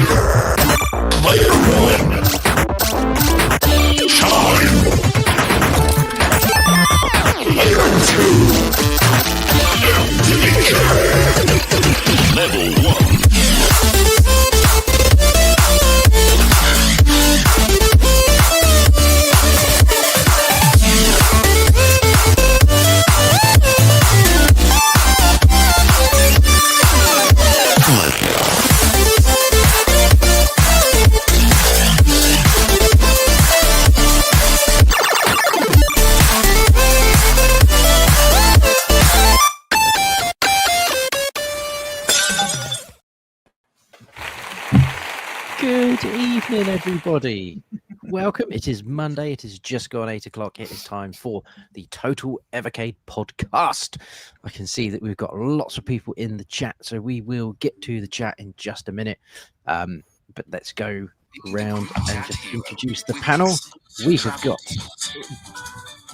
Player 1. Chime. Player 2. Evecade. Level 1. Good evening, everybody. Welcome. It is Monday. It is just gone 8 o'clock. It is time for the Total Evercade podcast. I can see that we've got lots of people in the chat, so we will get to the chat in just a minute. But let's go round and just introduce the panel. We have got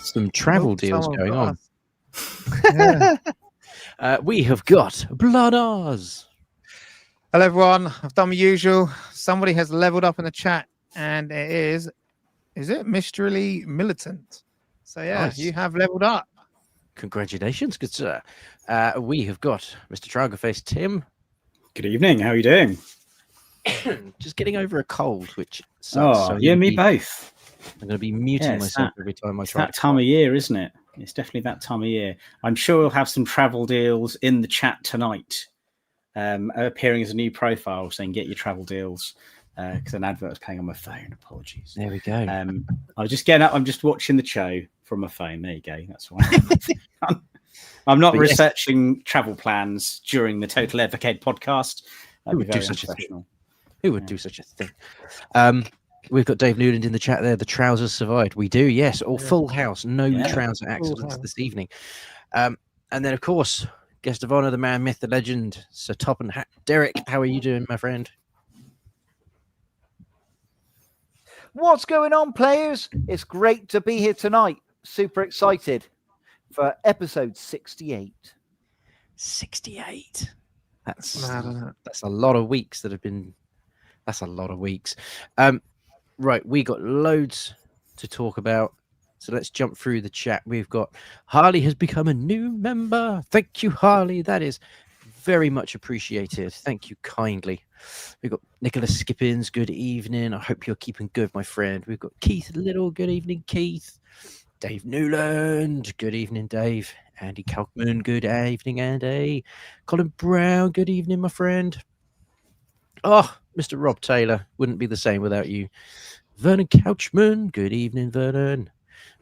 some travel deals going on. Yeah. We have got Blood Oz. Hello, everyone. I've done my usual. Somebody has leveled up in the chat, and it is it Mysterily Militant? So, yeah, Nice. You have leveled up. Congratulations, good sir. We have got Mr. Triggerface Tim. Good evening. How are you doing? Just getting over a cold, which sucks. Oh, So yeah, me both. I'm going to be muting myself every time I It's try. that time of year, isn't it? It's definitely that time of year. I'm sure we'll have some travel deals in the chat tonight. Appearing as a new profile saying get your travel deals because an advert was playing on my phone. Apologies. There we go. I was just getting up. I'm just watching the show from my phone. There you go. That's why. I'm not researching travel plans during the Total Evercade podcast. Who would do such a thing? Who would do such a thing? We've got Dave Newland in the chat there. The trousers survived. We do, yes. Or full house. No trouser accidents this evening. And then, of course, guest of honor, the man, myth, the legend, Sir Top and Hat. Derek, how are you doing, my friend? What's going on, players? It's great to be here tonight. Super excited for episode 68. 68. That's a lot of weeks that have been. That's a lot of weeks. Right, we got loads to talk about. So let's jump through the chat. We've got Harley has become a new member. Thank you, Harley. That is very much appreciated. Thank you kindly. We've got Nicholas Skippins. Good evening. I hope you're keeping good, my friend. We've got Keith Little. Good evening, Keith. Dave Newland. Good evening, Dave. Andy Kalkman. Good evening, Andy. Colin Brown. Good evening, my friend. Oh, Mr. Rob Taylor. Wouldn't be the same without you. Vernon Couchman. Good evening, Vernon.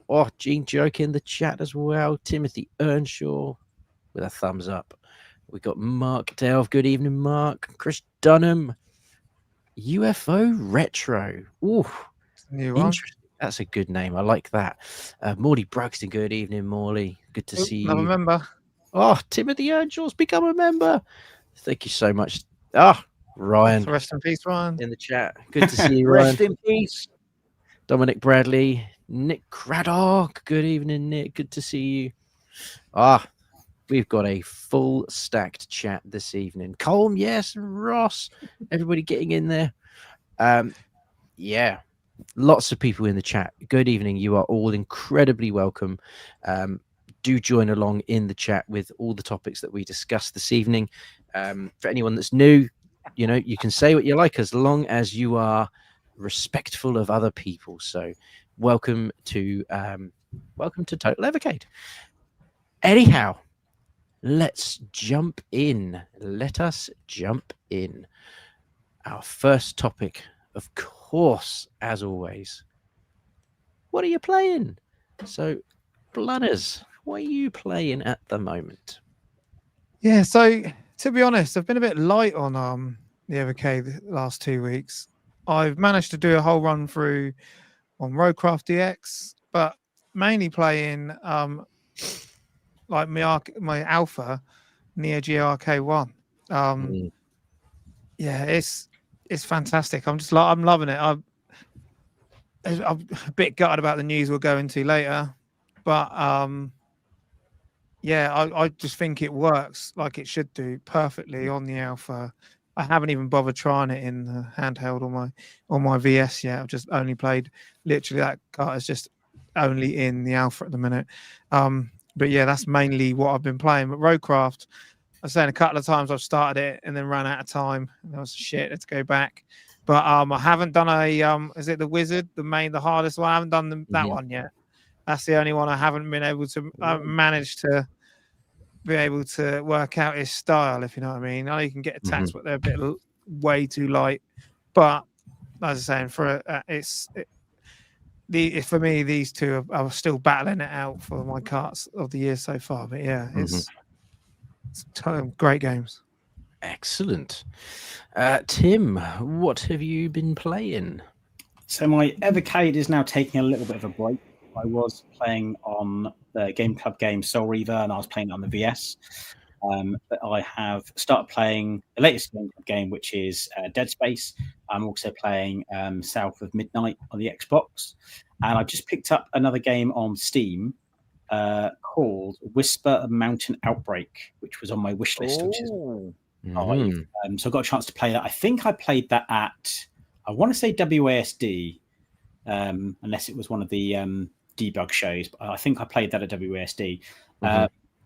Oh, Gene Joke in the chat as well. Timothy Earnshaw with a thumbs up. We got Mark Delve. Good evening, Mark. Chris Dunham. UFO Retro. Ooh, New one. interesting. That's a good name. I like that. Morley Bruxton. Good evening, Morley. Good to see you. Another member. Oh, Timothy Earnshaw's become a member. Thank you so much. Ah, Ryan. Rest in peace, Ryan. In the chat. Good to see you, Ryan. Rest in peace. Dominic Bradley. Nick Craddock. Good evening, Nick. Good to see you. We've got a full stacked chat this evening. Colm, yes, Ross. Everybody getting in there. Yeah, lots of people in the chat. Good evening. You are all incredibly welcome. Do join along in the chat with all the topics that we discussed this evening. For anyone that's new, you can say what you like as long as you are respectful of other people. So welcome to Total Evercade. Anyhow, let's jump in. Let us jump in. Our first topic, of course, as always. What are you playing? So, Blooders, what are you playing at the moment? Yeah, so to be honest, I've been a bit light on the Evercade the last 2 weeks. I've managed to do a whole run through on Roadcraft DX, but mainly playing like my alpha Neo Geo RK1. Yeah, it's fantastic. I'm loving it. I'm a bit gutted about the news we'll go into later, but yeah, I just think it works like it should do perfectly on the alpha. I haven't even bothered trying it in the handheld on my VS yet. I've just only played literally that cart is just only in the alpha at the minute. But yeah, that's mainly what I've been playing. But Roadcraft, I was saying a couple of times I've started it and then ran out of time. And I was shit, let's go back. But I haven't done is it the Wizard, the hardest one? I haven't done that one yet. That's the only one I haven't been able to manage to be able to work out his style, if you know what I mean. I know you can get attacks, but they're a bit way too light. But as I was saying, for me, these two are still battling it out for my carts of the year so far. But yeah, it's great games. Excellent. Tim, what have you been playing? So my Evercade is now taking a little bit of a break. I was playing on the Game Club game Soul Reaver, and I was playing it on the VS. But I have started playing the latest Game Club game, which is Dead Space. I'm also playing South of Midnight on the Xbox. And I just picked up another game on Steam called Whisper of Mountain Outbreak, which was on my wish list, which is so I got a chance to play that. I think I played that at, I want to say WASD, unless it was one of the debug shows, but I think I played that at WASD.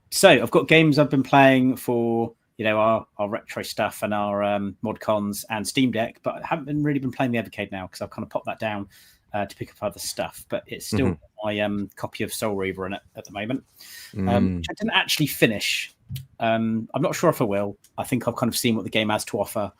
So I've got games I've been playing for, our retro stuff and our mod cons and Steam Deck, but I haven't really been playing the Evercade now because I've kind of popped that down to pick up other stuff. But it's still my copy of Soul Reaver in it at the moment, which I didn't actually finish. I'm not sure if I will. I think I've kind of seen what the game has to offer.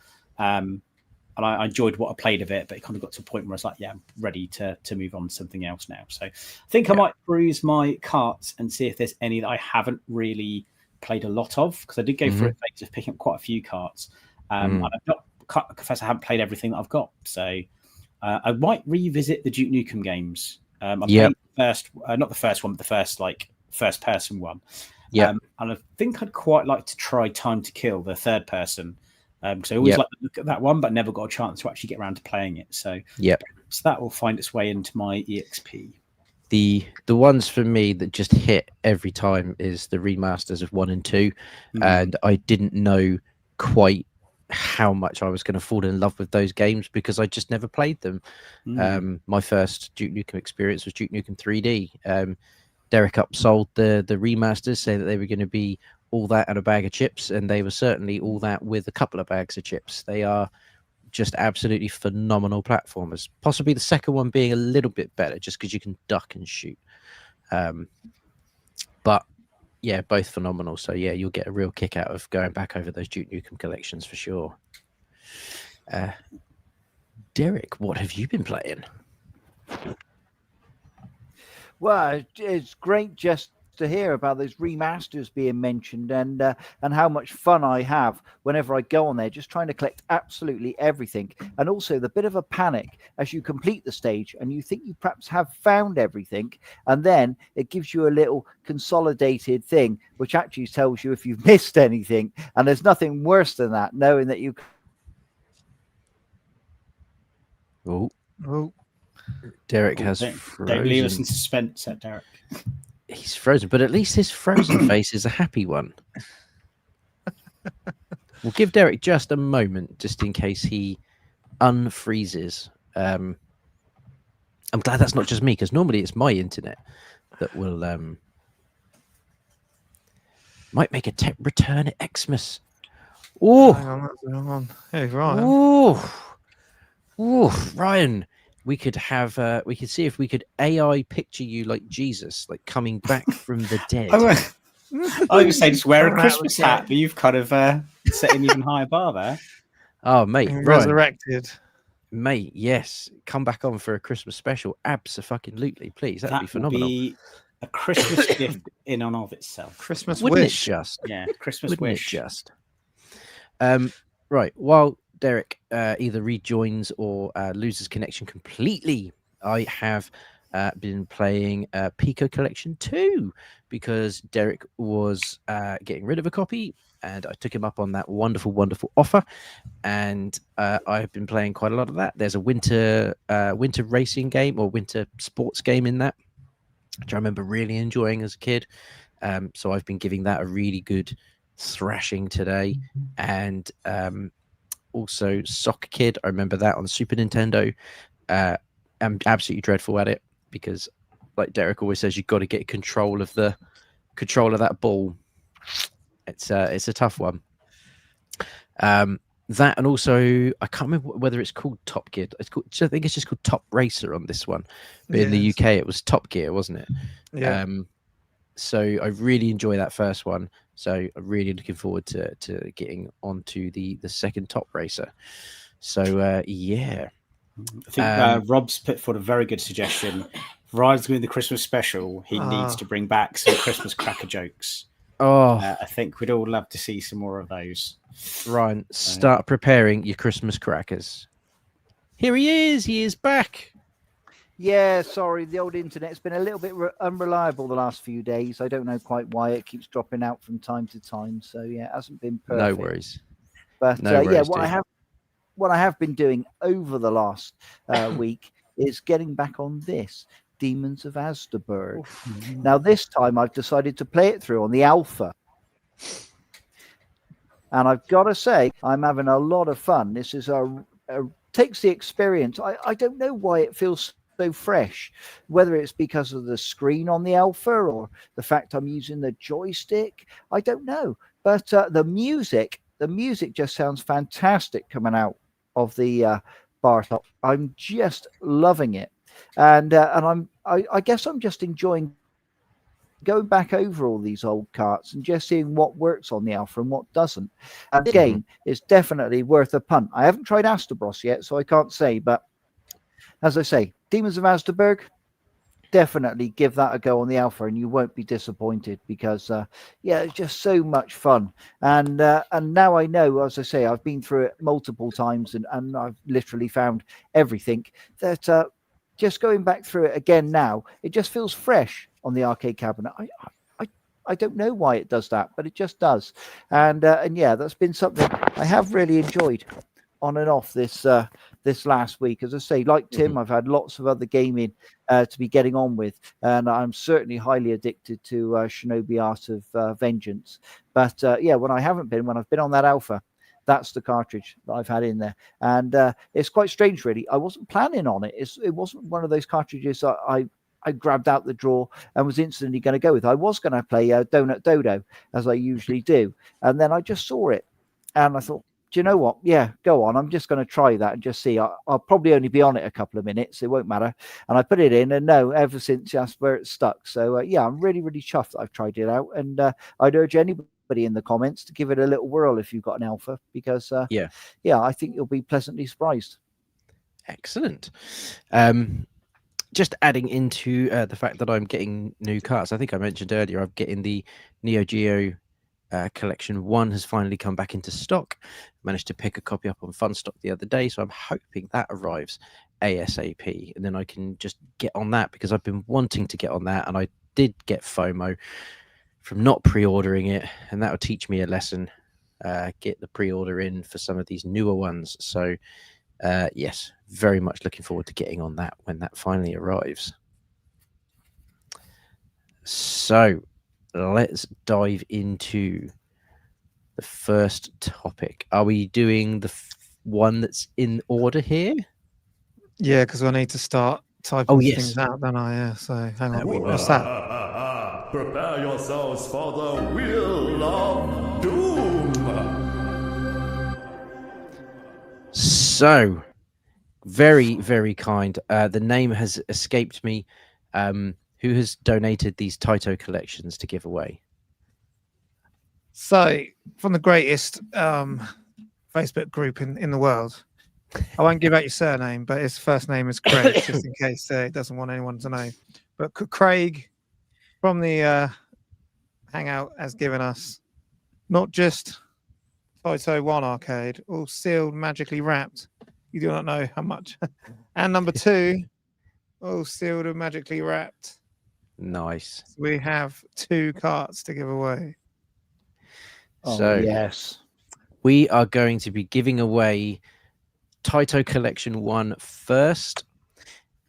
And I enjoyed what I played of it, but it kind of got to a point where I was like, yeah, I'm ready to move on to something else now. So I think I might peruse my carts and see if there's any that I haven't really played a lot of, because I did go through a phase of picking up quite a few carts. And I confess I haven't played everything that I've got. So I might revisit the Duke Nukem games. I played the first, not the first one, but the first person one. And I think I'd quite like to try Time to Kill, the third person. Because I always like to look at that one, but never got a chance to actually get around to playing it. So that will find its way into my EXP. The ones for me that just hit every time is the remasters of 1 and 2, and I didn't know quite how much I was going to fall in love with those games because I just never played them. My first Duke Nukem experience was Duke Nukem 3D. Derek upsold the remasters, saying that they were going to be all that and a bag of chips, and they were certainly all that with a couple of bags of chips. They are just absolutely phenomenal platformers. Possibly the second one being a little bit better just because you can duck and shoot. But yeah, both phenomenal. So yeah, you'll get a real kick out of going back over those Duke Nukem collections for sure. Derek, what have you been playing? Well, it's great just to hear about those remasters being mentioned, and how much fun I have whenever I go on there, just trying to collect absolutely everything. And also the bit of a panic as you complete the stage and you think you perhaps have found everything, and then it gives you a little consolidated thing which actually tells you if you've missed anything. And there's nothing worse than that, knowing that you Derek has frozen. Don't leave us in suspense, said Derek. He's frozen, but at least his frozen face is a happy one. We'll give Derek just a moment, just in case he unfreezes. I'm glad that's not just me, because normally it's my internet that will might make a return at Xmas. Oh, Hang on. Hey, Ryan. Oh, Ryan. We could have. We could see if we could AI picture you like Jesus, like coming back from the dead. I was going to say just wear a Christmas hat, but you've kind of set an even higher bar there. Oh, mate, resurrected, mate. Yes, come back on for a Christmas special. Absolutely, please. That'd be phenomenal. Be a Christmas gift in and of itself. Christmas Wouldn't wish, it just? Yeah, Christmas Wouldn't wish. It just. Right. While Derek either rejoins or loses connection completely, I have been playing Pico Collection 2 because Derek was getting rid of a copy, and I took him up on that wonderful, wonderful offer. And I've been playing quite a lot of that. There's a winter racing game or winter sports game in that, which I remember really enjoying as a kid. So I've been giving that a really good thrashing today. And Also, Soccer Kid. I remember that on Super Nintendo. I'm absolutely dreadful at it because, like Derek always says, you've got to get control of that ball. It's a tough one. That, and also I can't remember whether it's called Top Gear. I think it's just called Top Racer on this one. But in the Yes. UK, it was Top Gear, wasn't it? Yeah. So I really enjoy that first one. So I'm really looking forward to getting onto the second Top Racer. So yeah. I think Rob's put forward a very good suggestion. Ryan's doing the Christmas special. He needs to bring back some Christmas cracker jokes. Oh, I think we'd all love to see some more of those. Ryan, start preparing your Christmas crackers. Here he is. He is back. Yeah, sorry, the old internet's been a little bit unreliable the last few days. I don't know quite why it keeps dropping out from time to time. So yeah, it hasn't been perfect. No worries. But No worries, what I have been doing over the last week is getting back on this Demons of Asdaberg. Now this time I've decided to play it through on the alpha. And I've got to say, I'm having a lot of fun. This is takes the experience. I don't know why it feels so fresh, whether it's because of the screen on the alpha or the fact I'm using the joystick. I don't know. But the music just sounds fantastic coming out of the bar top. I'm just loving it. And I guess I'm just enjoying going back over all these old carts and just seeing what works on the alpha and what doesn't. And the game is definitely worth a punt. I haven't tried Astabros yet, so I can't say, but as I say, Demons of Asdaberg, definitely give that a go on the alpha and you won't be disappointed because it's just so much fun. And now I know, as I say, I've been through it multiple times and I've literally found everything that just going back through it again now, it just feels fresh on the arcade cabinet. I don't know why it does that, but it just does. And yeah, that's been something I have really enjoyed on and off this last week. As I say, like Tim, I've had lots of other gaming to be getting on with, and I'm certainly highly addicted to Shinobi Art of Vengeance. But yeah, when I've been on that alpha, that's the cartridge that I've had in there. And it's quite strange, really. I wasn't planning on it. It wasn't one of those cartridges I grabbed out the drawer and was instantly going to go with. I was going to play Donut Dodo, as I usually do. And then I just saw it. And I thought, do you know what? Yeah, go on. I'm just going to try that and just see. I'll probably only be on it a couple of minutes. It won't matter. And I put it in, and no, ever since that's where it's stuck. So yeah, I'm really, really chuffed that I've tried it out. And I'd urge anybody in the comments to give it a little whirl if you've got an alpha, because yeah, I think you'll be pleasantly surprised. Excellent. Just adding into the fact that I'm getting new carts. I think I mentioned earlier I'm getting the Neo Geo Collection 1 has finally come back into stock. Managed to pick a copy up on Fun Stock the other day, so I'm hoping that arrives ASAP, and then I can just get on that because I've been wanting to get on that, and I did get FOMO from not pre-ordering it, and that will teach me a lesson. Get the pre-order in for some of these newer ones. So yes, very much looking forward to getting on that when that finally arrives. So let's dive into the first topic. Are we doing the one that's in order here? Yeah, because I need to start typing things out, don't I? Yeah, so hang on. What's that? Prepare yourselves for the Wheel of Doom. So, very, very kind. The name has escaped me. Who has donated these Taito collections to give away? So, from the greatest Facebook group in the world, I won't give out your surname, but his first name is Craig, just in case it doesn't want anyone to know. But Craig from the Hangout has given us not just Taito 1 arcade, all sealed, magically wrapped. You do not know how much. And number 2, all sealed and magically wrapped. Nice. We have 2 carts to give away. So yes, we are going to be giving away Taito Collection 1 first.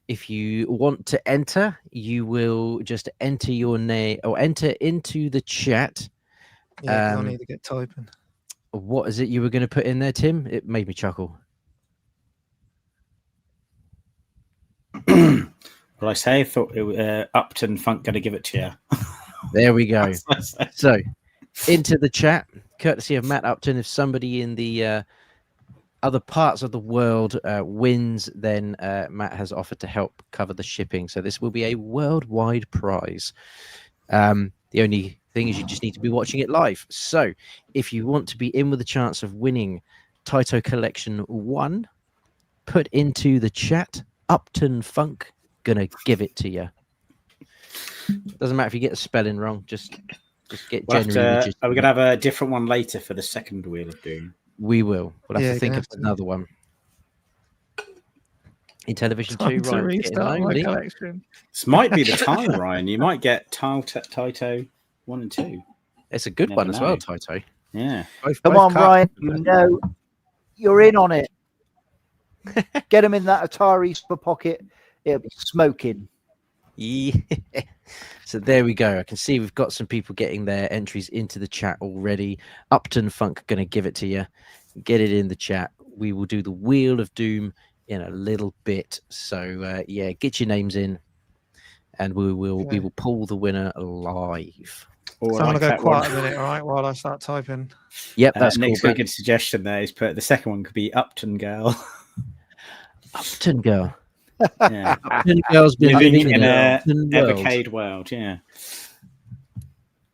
If you want to enter, you will just enter your name or enter into the chat. Yeah, 'cause I need to get typing. What is it you were going to put in there, Tim? It made me chuckle. What I say? I thought it was Upton Funk going to give it to you. There we go. That's what I said. So, into the chat, courtesy of Matt Upton. If somebody in the other parts of the world wins, then Matt has offered to help cover the shipping. So this will be a worldwide prize. The only thing is you just need to be watching it live. So if you want to be in with a chance of winning Taito Collection 1, put into the chat, Upton Funk, gonna give it to you. Doesn't matter if you get the spelling wrong, just get genuinely. Are we going to have a different one later for the second Wheel of Doom? We will. We'll have Yeah, to think of gonna have to. another one. In Television Time 2, to right? restart my collection. This might be the time, Ryan. You might get Taito 1 and 2. It's a good Never one as well, know. Taito. Yeah. Come on, Ryan. You know you're in on it. Get them in that Atari Super Pocket. It'll be smoking. Yeah. So there we go. I can see we've got some people getting their entries into the chat already. Upton Funk gonna give it to you. Get it in the chat. We will do the Wheel of Doom in a little bit. So yeah, get your names in, and we will pull the winner live. Oh, So I'm I like gonna go that quiet one. a minute, all right, while I start typing. Yep, that's Nick's cool. got a good suggestion there. He's put the second one could be Upton Girl. Upton Girl. Yeah. Upton Girl's been Living living in a Upton world. Evercade world. Yeah.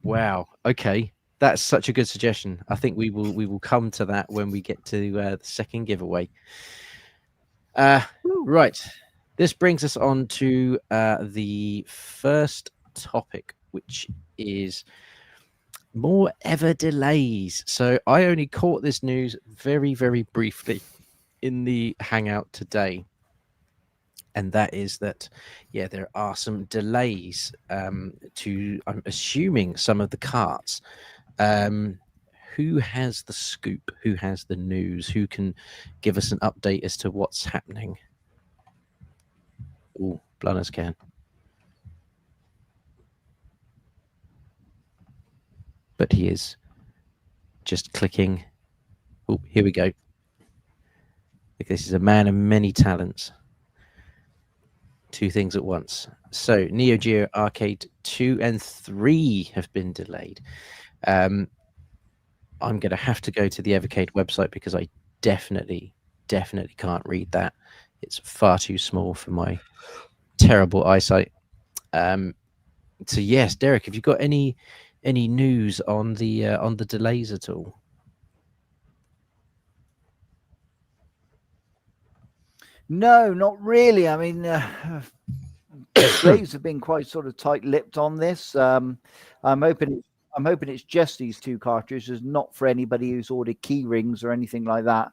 Wow. Okay, that's such a good suggestion. I think we will come to that when we get to the second giveaway. Right. This brings us on to the first topic, which is more EVERDELAYS. So I only caught this news very, very briefly in the Hangout today. And that is that, yeah, there are some delays to, I'm assuming, some of the carts. Who has the scoop? Who has the news? Who can give us an update as to what's happening? Oh, Blunners can. But he is just clicking. Oh, here we go. This is a man of many talents. Two things at once. So Neo Geo Arcade 2 and 3 have been delayed. I'm going to have to go to the Evecade website because I definitely can't read that. It's far too small for my terrible eyesight. So yes, Derek, have you got any news on the delays at all? No, not really. I mean, Slaves have been quite sort of tight-lipped on this. I'm hoping it's just these two cartridges, not for anybody who's ordered key rings or anything like that.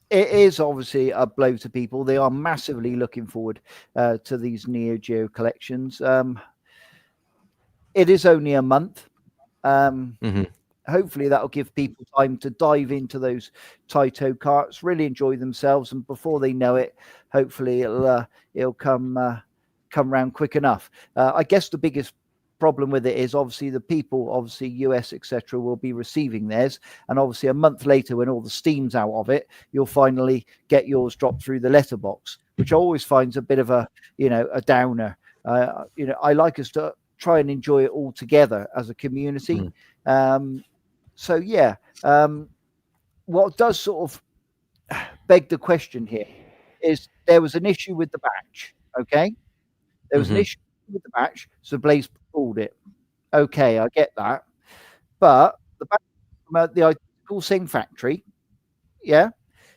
It is obviously a blow to people. They are massively looking forward to these Neo Geo collections. It is only a month. Hopefully that'll give people time to dive into those Taito carts, really enjoy themselves, and before they know it, hopefully it'll come round quick enough. I guess the biggest problem with it is obviously the people, obviously US, etc., will be receiving theirs, and obviously a month later, when all the steam's out of it, you'll finally get yours dropped through the letterbox, which I always finds a bit of a downer. I like us to try and enjoy it all together as a community. So yeah, what does sort of beg the question here is there was an issue with the batch. Okay, there was an issue with the batch, so Blaze pulled it. Okay, I get that, but the batch from the identical same factory, yeah.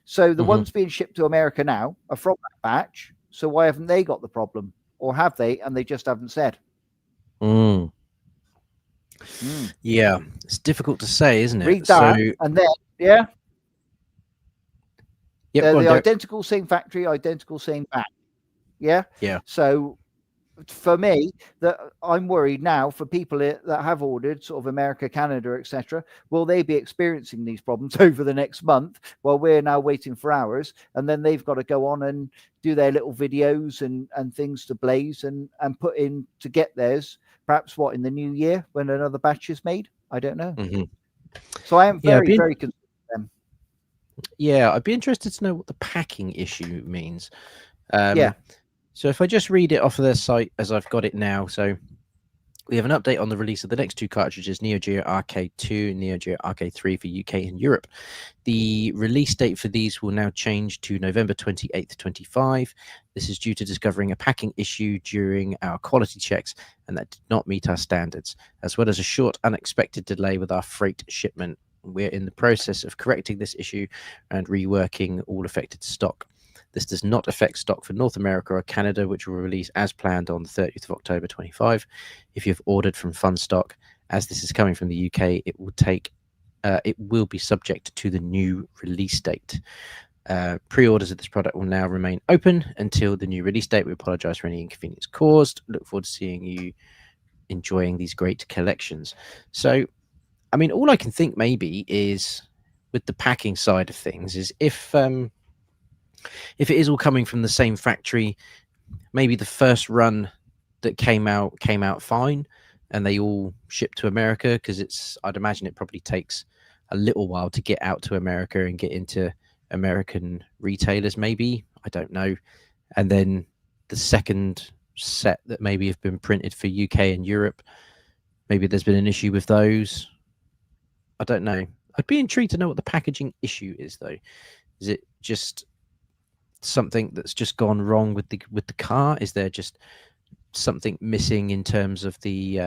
So the ones being shipped to America now are from that batch. So why haven't they got the problem, or have they? And they just haven't said. Yeah, it's difficult to say, isn't it? Read that, and then they're the identical same factory, identical same batch. Yeah. So for me, that I'm worried now for people that have ordered sort of America, Canada, etc. Will they be experiencing these problems over the next month while we're now waiting for ours, and then they've got to go on and do their little videos and things to Blaze and put in to get theirs. Perhaps in the new year when another batch is made. I don't know. So I am Yeah, very, very concerned with them. Yeah, I'd be interested to know what the packing issue means. Yeah. So if I just read it off of their site as I've got it now, so we have an update on the release of the next two cartridges, Neo Geo Arcade 2 and Neo Geo Arcade 3 for UK and Europe. The release date for these will now change to November 28th, 25. This is due to discovering a packing issue during our quality checks, and that did not meet our standards, as well as a short, unexpected delay with our freight shipment. We're in the process of correcting this issue and reworking all affected stock. This does not affect stock for North America or Canada, which will release as planned on the 30th of October 25. If you've ordered from Fun Stock, as this is coming from the UK, it will be subject to the new release date. Pre-orders of this product will now remain open until the new release date. We apologize for any inconvenience caused. Look forward to seeing you enjoying these great collections. So, I mean, all I can think maybe is with the packing side of things is if it is all coming from the same factory, maybe the first run that came out fine and they all shipped to America, because I'd imagine it probably takes a little while to get out to America and get into American retailers, maybe, I don't know. And then the second set that maybe have been printed for UK and Europe, maybe there's been an issue with those. I don't know. I'd be intrigued to know what the packaging issue is, though. Is it just something that's just gone wrong with the car? Is there just something missing in terms of the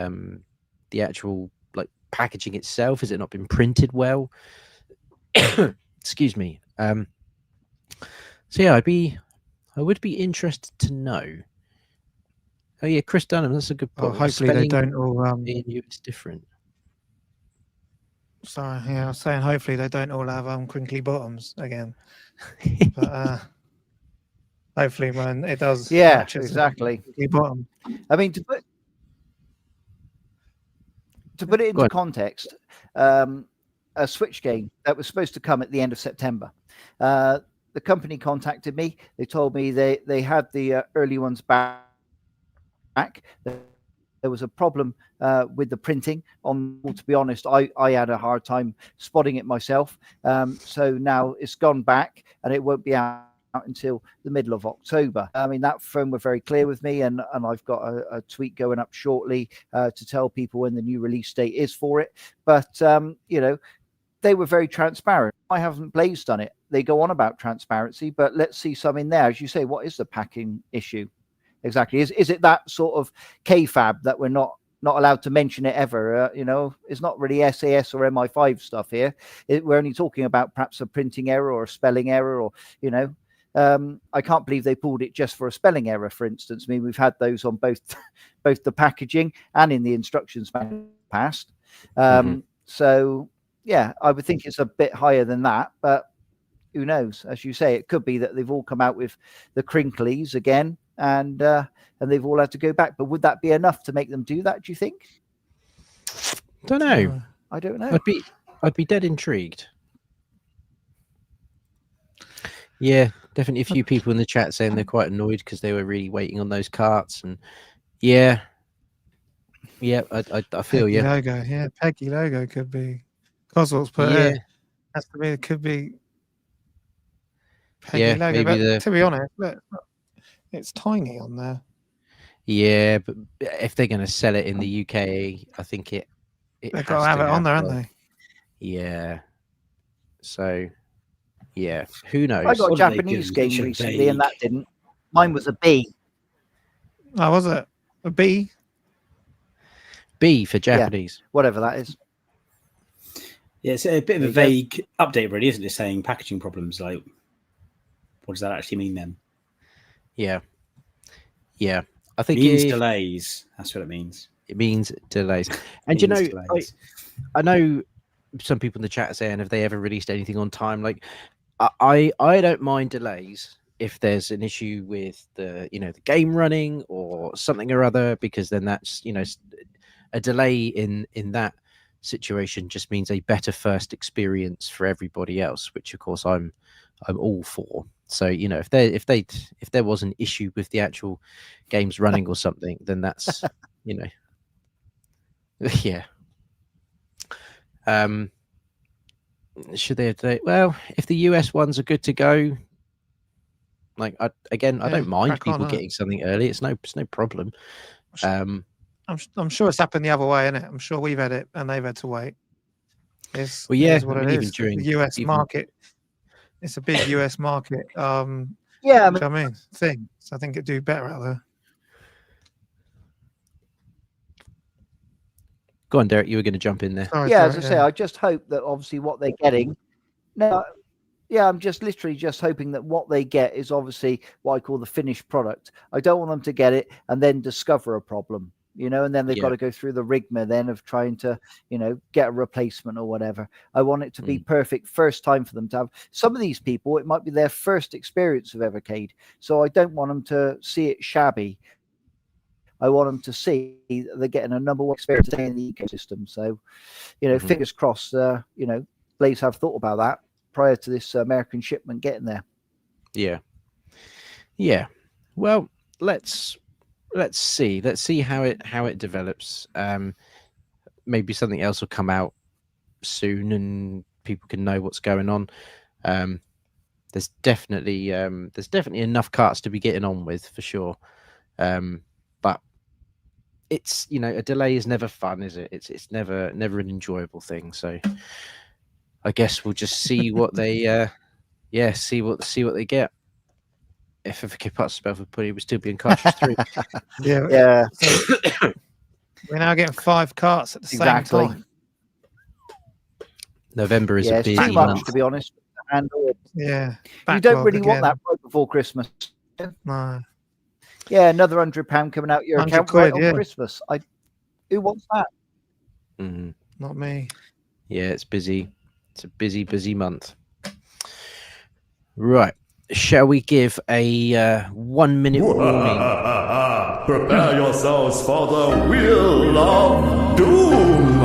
actual like packaging itself? Has it not been printed well? Excuse me. So yeah, I would be interested to know. Oh yeah, Chris Dunham, that's a good Oh, point. hopefully they Spelling don't all. in you, it's different. Sorry, yeah, I was saying hopefully they don't all have crinkly bottoms again. But hopefully when it does, Yeah, matches exactly. crinkly bottom. I mean, to put it into context, a Switch game that was supposed to come at the end of September. The company contacted me. They told me they had the early ones back. There was a problem with the printing on. Well, to be honest, I had a hard time spotting it myself. So now it's gone back and it won't be out until the middle of October. I mean, that firm were very clear with me, and I've got a tweet going up shortly to tell people when the new release date is for it. But you know, they were very transparent. I haven't Blaze done it. They go on about transparency, but let's see some in there. As you say, what is the packing issue exactly? Is it that sort of KFAB that we're not allowed to mention it ever? You know, it's not really SAS or MI5 stuff here. We're only talking about perhaps a printing error or a spelling error, or you know. I can't believe they pulled it just for a spelling error, for instance. I mean, we've had those on both the packaging and in the instructions past. So, yeah, I would think it's a bit higher than that, but who knows? As you say, it could be that they've all come out with the crinklies again, and they've all had to go back. But would that be enough to make them do that, do you think? Don't know. I don't know. I'd be dead intrigued. Yeah, definitely a few people in the chat saying they're quite annoyed because they were really waiting on those carts, and yeah, I feel Peggy you. logo, yeah, Peggy logo could be. Cosworth's put it. Has to be. It could be. Peggy logo. Maybe but to be honest, look, it's tiny on there. Yeah, but if they're going to sell it in the UK, I think they've got to have it on there, haven't they? Yeah. So. Yeah, who knows? I got a Japanese game recently, and that didn't. Mine was a B. Oh, was it a B? B for Japanese. Yeah, whatever that is. Yeah, it's a bit of a vague update, really, isn't it? Saying packaging problems. Like, what does that actually mean then? Yeah. I think it means delays. That's what it means. It means delays. And you know, I know some people in the chat are saying, have they ever released anything on time? Like, I don't mind delays if there's an issue with the game running or something or other, because then that's a delay in that situation just means a better first experience for everybody else, which of course I'm all for. So if there was an issue with the actual games running or something, then that's yeah. Should they? Well, if the US ones are good to go, like I Yeah, don't mind crack on, people innit? getting something early. It's no problem. I'm sure it's happened the other way, innit? I'm sure we've had it and they've had to wait. It's Well, yeah, is what I mean, it even is. during The US market, it's a big US market. Yeah, I Do mean, you know what I mean, thing. So I think it'd do better out there. Go on, Derek. You were going to jump in there. Sorry, yeah, as I Derek, say, I just hope that obviously what they're getting. No, yeah, I'm just literally just hoping that what they get is obviously what I call the finished product. I don't want them to get it and then discover a problem, you know, and then they've got to go through the rigmarole then of trying to, you know, get a replacement or whatever. I want it to be perfect first time for them to have. Some of these people, it might be their first experience of Evercade, so I don't want them to see it shabby. I want them to see that they're getting a number one experience in the ecosystem. So, you know, fingers crossed. You know, Blaze have thought about that prior to this American shipment getting there. Yeah. Well, let's see. Let's see how it develops. Maybe something else will come out soon, and people can know what's going on. There's definitely enough carts to be getting on with for sure. But it's, you know, a delay is never fun, is it? It's never an enjoyable thing. So I guess we'll just see what they see what they get. If Evercade parts spell for Putty, we'll still be in cartridge 3. Yeah. So we're now getting 5 carts at the same time. November is a busy too much, month, to be honest. And Yeah. you don't really want that right before Christmas. No. Yeah, another £100 coming out your account right on Christmas. Who wants that? Not me. Yeah, it's busy. It's a busy month. Right. Shall we give a 1 minute warning? Prepare yourselves for the Wheel of Doom.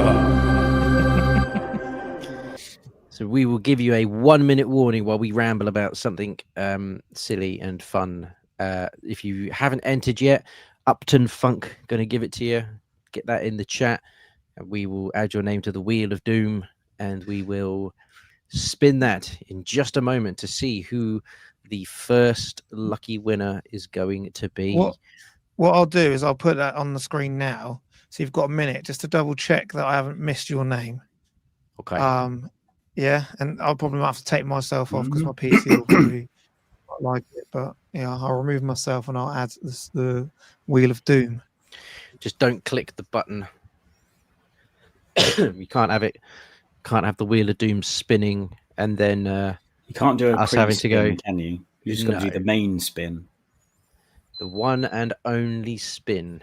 So we will give you a 1 minute warning while we ramble about something silly and fun. If you haven't entered yet, Upton Funk going to give it to you. Get that in the chat, and we will add your name to the Wheel of Doom, and we will spin that in just a moment to see who the first lucky winner is going to be. What I'll do is I'll put that on the screen now, so you've got a minute just to double check that I haven't missed your name. Okay. Yeah, and I'll probably have to take myself off because my PC will probably not like it. But yeah, I'll remove myself and I'll add the Wheel of Doom. Just don't click the button. You can't have it. Can't have the Wheel of Doom spinning and then you can't do us having to go. Can you? You just got to do the main spin. The one and only spin.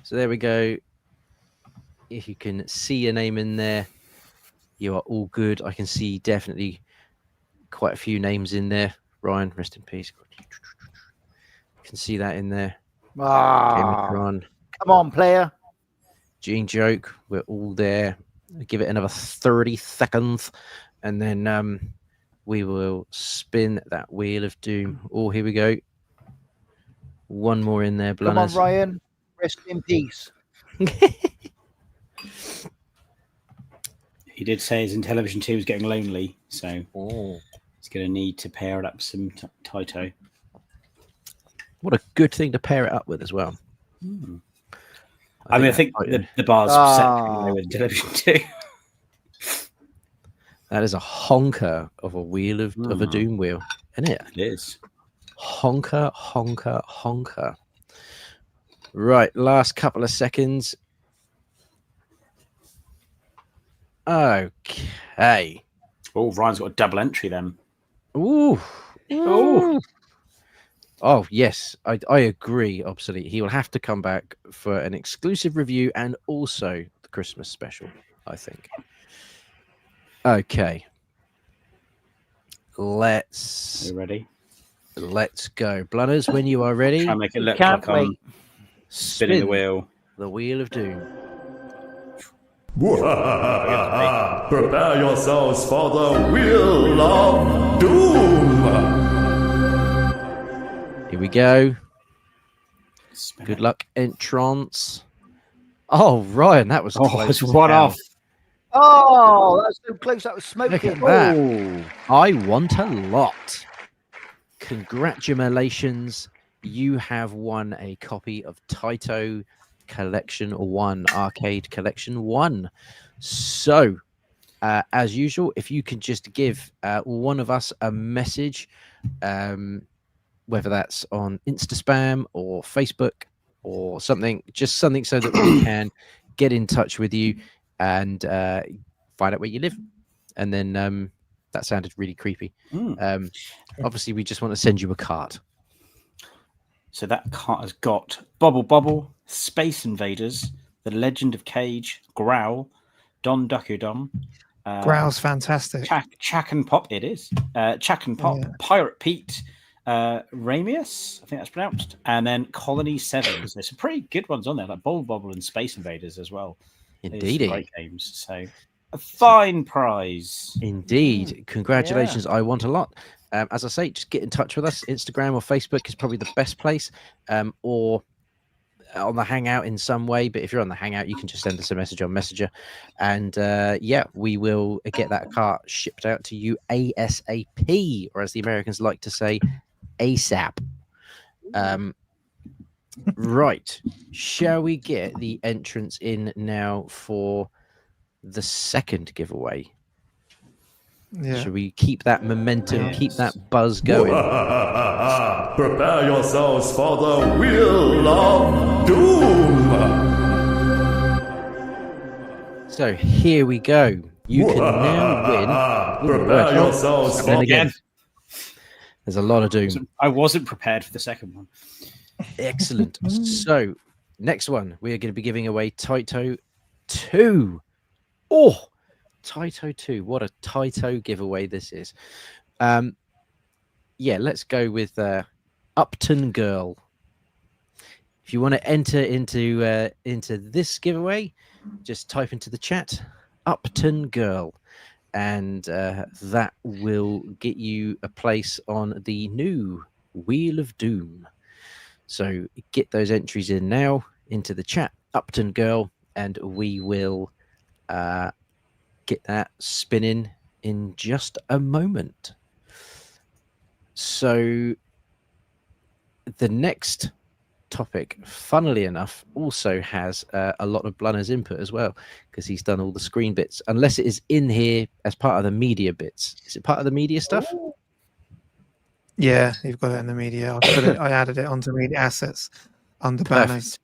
So there we go. If you can see your name in there, you are all good. I can see definitely quite a few names in there. Ryan, rest in peace. You can see that in there. Come on, player. Gene Joke, we're all there. Give it another 30 seconds, and then we will spin that Wheel of Doom. Oh, here we go. One more in there, Blunners. Come on, Ryan. Rest in peace. He did say his Intellivision 2 was getting lonely, so he's going to need to pair it up with some Taito. What a good thing to pair it up with as well. I think the bar's set with Intellivision 2. That is a honker of a wheel of a Doom wheel, isn't it? It is. Honker, honker, honker. Right, last couple of seconds. Okay. Oh, Ryan's got a double entry then. Ooh. Ooh. Oh, yes, I agree. Obsolete. He will have to come back for an exclusive review and also the Christmas special, I think. Okay. Are you ready? Let's go. Blunners, when you are ready. Try and make it look like I'm spinning the wheel. The Wheel of Doom. Prepare yourselves for the Wheel of Doom. Here we go. Good luck, entrance. Oh, Ryan, that was close. It's one off. Oh, that's so close. That was Look at smoking. that. Oh, I want a lot. Congratulations. You have won a copy of Taito Collection 1, Arcade Collection 1. So, as usual, if you can just give one of us a message, whether that's on Insta Spam or Facebook or something, just something so that we can get in touch with you and find out where you live. And then that sounded really creepy. Obviously, we just want to send you a card. so that cart has got Bobble Bobble, Space Invaders, The Legend of Cage, Growl, Don Dokudon, Growl's fantastic. Chak and Pop. It is Chak and Pop, Yeah. Pirate Pete, Ramius, I think that's pronounced, and then Colony 7. There's some pretty good ones on there, like Bobble Bobble and Space Invaders as well. These are great games. So a fine prize. Indeed. Congratulations. I want a lot. As I say, just get in touch with us. Instagram or Facebook is probably the best place, or on the Hangout in some way. But if you're on the Hangout, you can just send us a message on Messenger. And yeah, we will get that cart shipped out to you ASAP, or as the Americans like to say, ASAP. Right. Shall we get the entrance in now for the second giveaway? Yeah. Should we keep that momentum, Yes. keep that buzz going? Prepare yourselves for the Wheel of Doom. So here we go. You can now win. Ooh, Prepare right. yourselves And then for again, there's a lot of doom. I wasn't prepared for the second one. Excellent. So next one, we are going to be giving away Taito 2. Oh, Taito 2. What a Taito giveaway this is. Yeah, let's go with Upton Girl. If you want to enter into this giveaway, just type into the chat Upton Girl, and that will get you a place on the new Wheel of Doom. So get those entries in now into the chat, Upton Girl, and we will get that spinning in just a moment. So the next topic, funnily enough, also has a lot of Blunner's input as well, because he's done all the screen bits, unless it is in here as part of the media bits. Is it part of the media stuff? Yeah, you've got it in the media. I added it onto media assets under banners.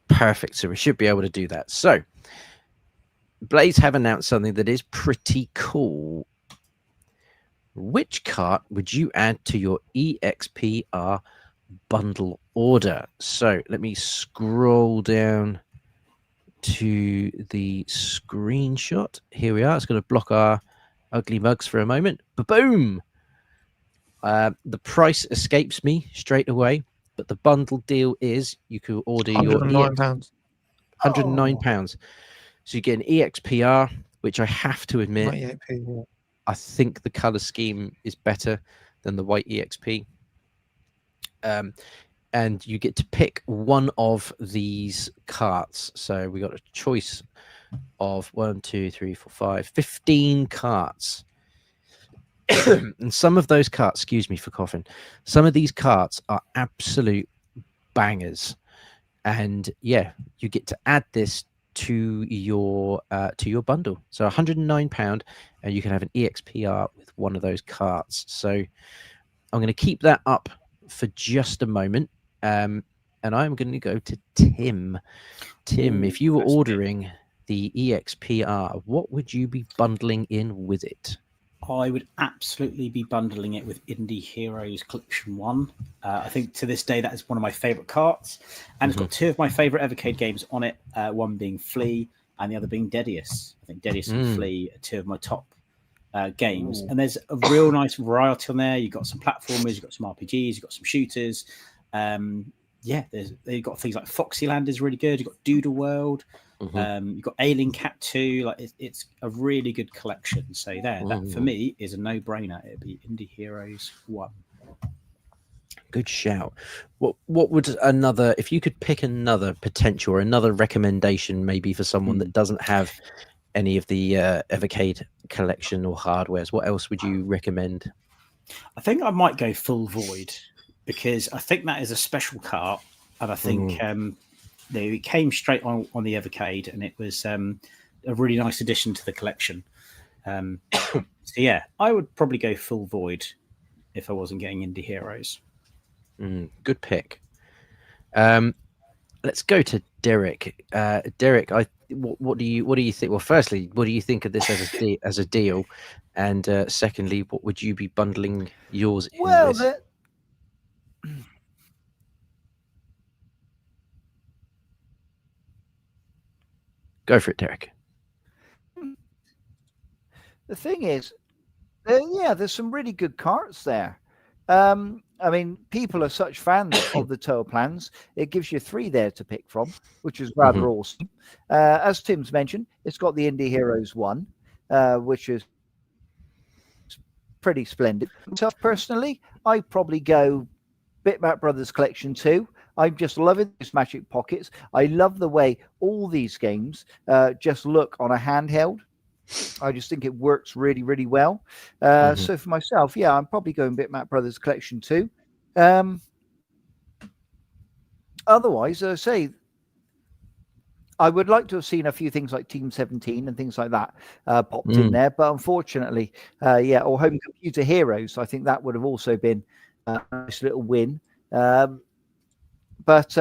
Perfect. So we should be able to do that. So Blaze have announced something that is pretty cool. Which cart would you add to your EXPR bundle order? So let me scroll down to the screenshot. Here we are. It's going to block our ugly mugs for a moment. Boom! The price escapes me straight away, but the bundle deal is you could order your £109. £109. So you get an EXPR, which I have to admit, 98p, yeah. I think the color scheme is better than the white EXP. And you get to pick one of these carts. So we got a choice of 15 carts. And some of those carts, excuse me for coughing, some of these carts are absolute bangers. And yeah, you get to add this to your bundle. So £109, and you can have an EXPR with one of those carts. So I'm going to keep that up for just a moment, and I'm going to go to Tim. Tim, if you were ordering the EXPR, what would you be bundling in with it? I would absolutely be bundling it with Indie Heroes Collection 1. I think to this day that is one of my favourite carts. And it's got two of my favourite Evercade games on it, one being Flea and the other being Dedius. I think Dedius and Flea are two of my top games. And there's a real nice variety on there. You've got some platformers, you've got some RPGs, you've got some shooters. Yeah, they've got things like Foxyland is really good. You've got Doodle World. You've got Alien Cat 2. Like it's a really good collection. So that for me is a no-brainer. It'd be Indie Heroes 1. Good shout. What would another, if you could pick another potential or another recommendation maybe for someone that doesn't have any of the Evercade collection or hardwares, what else would you recommend? I think I might go full void because I think that is a special cart, and I think it came straight on the Evercade, and it was a really nice addition to the collection. So yeah, I would probably go full void if I wasn't getting Indie Heroes. Good pick. Let's go to Derek. Derek, what do you think? Well, firstly, what do you think of this as a deal? And secondly, what would you be bundling yours in with? Go for it, Derek. The thing is, there's some really good carts there. I mean, people are such fans of the tour plans. It gives you 3 there to pick from, which is rather awesome. As Tim's mentioned, it's got the Indie Heroes 1, which is pretty splendid. Myself personally, I probably go Bitmap Brothers Collection 2. I'm just loving these magic pockets. I love the way all these games just look on a handheld. I just think it works really, really well. So for myself, I'm probably going Bitmap Brothers Collection 2. Otherwise, I say I would like to have seen a few things like Team 17 and things like that popped in there, but unfortunately, or Home Computer Heroes. I think that would have also been a nice little win. But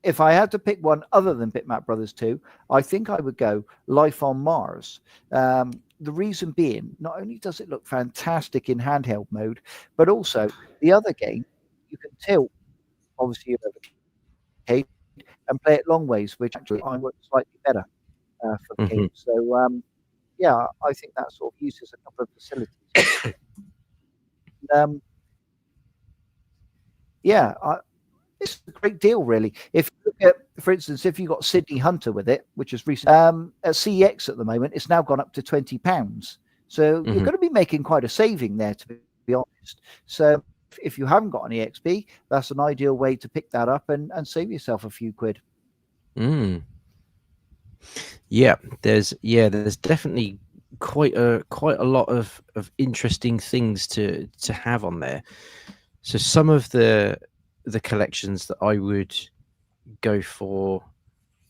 if I had to pick one other than Bitmap Brothers 2, I think I would go Life on Mars. The reason being, not only does it look fantastic in handheld mode, but also the other game, you can tilt, obviously, your Evercade and play it long ways, which actually I work slightly better for the game. So, I think that sort of uses a couple of facilities. It's a great deal, really. If you look at, for instance, if you got Sydney Hunter with it, which is recent, at CEX at the moment, it's now gone up to £20. So you're going to be making quite a saving there, to be honest. So if you haven't got an EXP, that's an ideal way to pick that up and save yourself a few quid. Yeah, there's definitely quite a lot of interesting things to have on there. So some of the collections that I would go for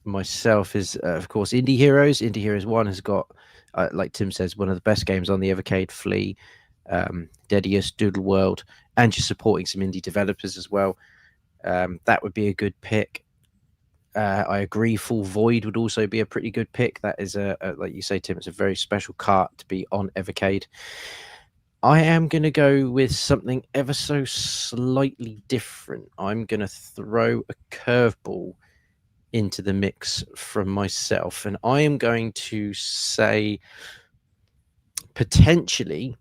myself is of course Indie Heroes. Indie Heroes 1 has got like Tim says, one of the best games on the Evercade, Flea, Dedius, Doodle World, and you're supporting some indie developers as well. That would be a good pick. I agree, Full Void would also be a pretty good pick. That is like you say, Tim, it's a very special cart to be on Evercade. I am going to go with something ever so slightly different. I'm going to throw a curveball into the mix from myself, and I am going to say potentially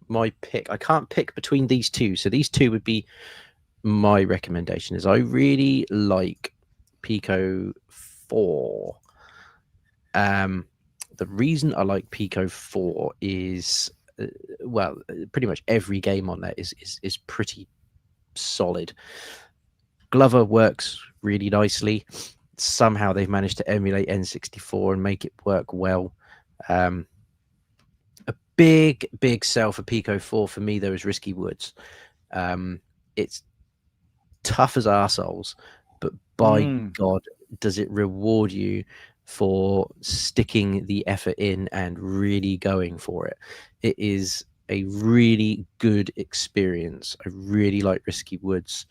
my pick. I can't pick between these two, so these two would be my recommendation. Is I really like Pico 4. The reason I like Pico 4 is pretty much every game on there is pretty solid. Glover works really nicely. Somehow they've managed to emulate N64 and make it work well. A big sell for Pico 4 for me, though, is Risky Woods. It's tough as arseholes, but by God, does it reward you for sticking the effort in and really going for it. It is a really good experience. I really like Risky Woods.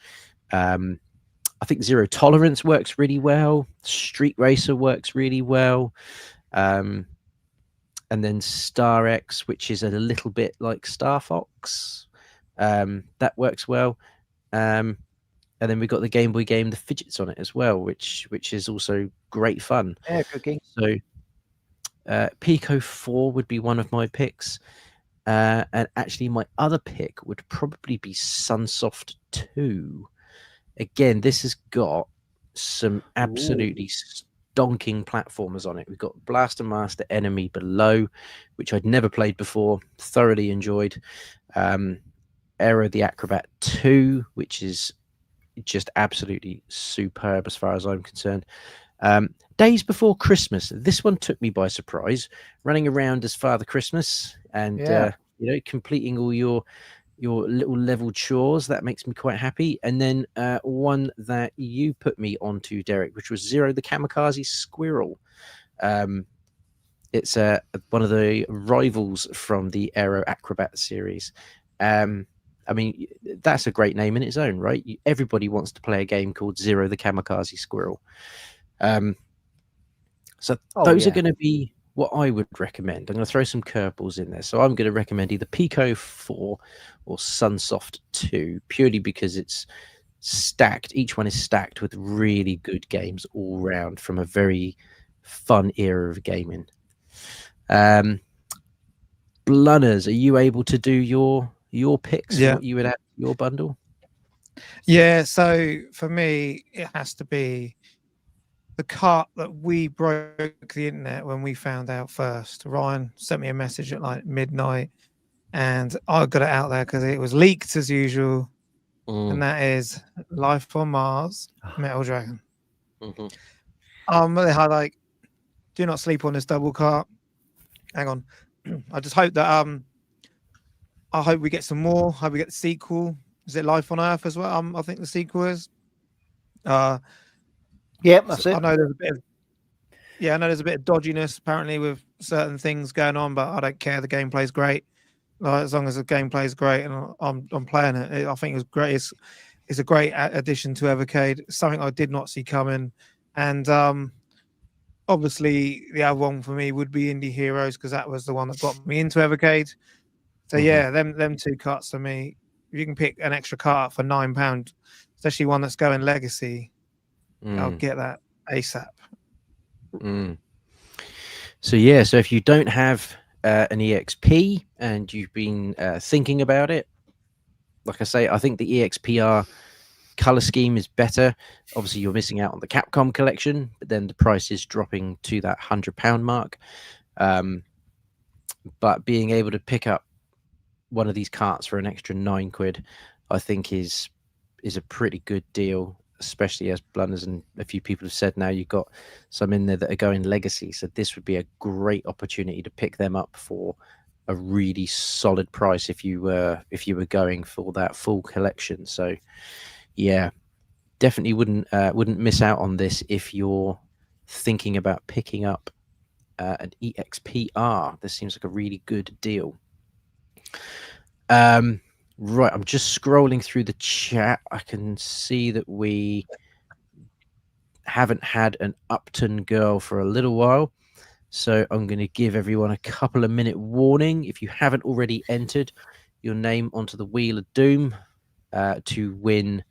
I think Zero Tolerance works really well. Street Racer works really well. And then Star X, which is a little bit like Star Fox. That works well. And then we've got the Game Boy game, The Fidgets, on it as well, which is also great fun. Yeah, good game. So Pico 4 would be one of my picks. And actually my other pick would probably be Sunsoft 2. Again, this has got some absolutely stonking platformers on it. We've got Blaster Master Enemy Below, which I'd never played before, thoroughly enjoyed. Aero the Acrobat 2, which is just absolutely superb as far as I'm concerned. Days Before Christmas. This one took me by surprise. Running around as Father Christmas and Yeah. completing all your little level chores. That makes me quite happy. And then one that you put me onto, Derek, which was Zero the Kamikaze Squirrel. It's one of the rivals from the Aero Acrobat series. I mean, that's a great name in its own, right? Everybody wants to play a game called Zero the Kamikaze Squirrel. So those are going to be what I would recommend. I'm going to throw some curveballs in there. So I'm going to recommend either Pico 4 or Sunsoft 2, purely because it's stacked. Each one is stacked with really good games all round from a very fun era of gaming. Blunners, are you able to do your picks for what you would add to your bundle? Yeah, so for me, it has to be the cart that we broke the internet when we found out first. Ryan sent me a message at like midnight, and I got it out there because it was leaked as usual, and that is Life on Mars, Metal Dragon. They had like, do not sleep on this double cart. Hang on, I just hope that I hope we get some more. Hope we get the sequel. Is it Life on Earth as well? I think the sequel is. Yep, that's it. I know there's a bit of dodginess apparently with certain things going on, but I don't care. The gameplay's great. Like, as long as the gameplay's great, and I'm playing it. I think it's great. It's a great addition to Evercade. Something I did not see coming, and obviously the other one for me would be Indie Heroes, because that was the one that got me into Evercade. So yeah, them two carts for me. If you can pick an extra cart for £9, especially one that's going legacy, I'll get that ASAP. So yeah, so if you don't have an EXP and you've been thinking about it, like I say, I think the EXPR color scheme is better. Obviously, you're missing out on the Capcom collection, but then the price is dropping to that £100 mark. But being able to pick up one of these carts for an extra £9, I think is a pretty good deal, especially as Blunners and a few people have said now you've got some in there that are going legacy. So this would be a great opportunity to pick them up for a really solid price if you were going for that full collection. So yeah, definitely wouldn't miss out on this if you're thinking about picking up an EXPR. This seems like a really good deal. Right, I'm just scrolling through the chat. I can see that we haven't had an Upton girl for a little while, so I'm going to give everyone a couple of minute warning. If you haven't already entered your name onto the Wheel of Doom to win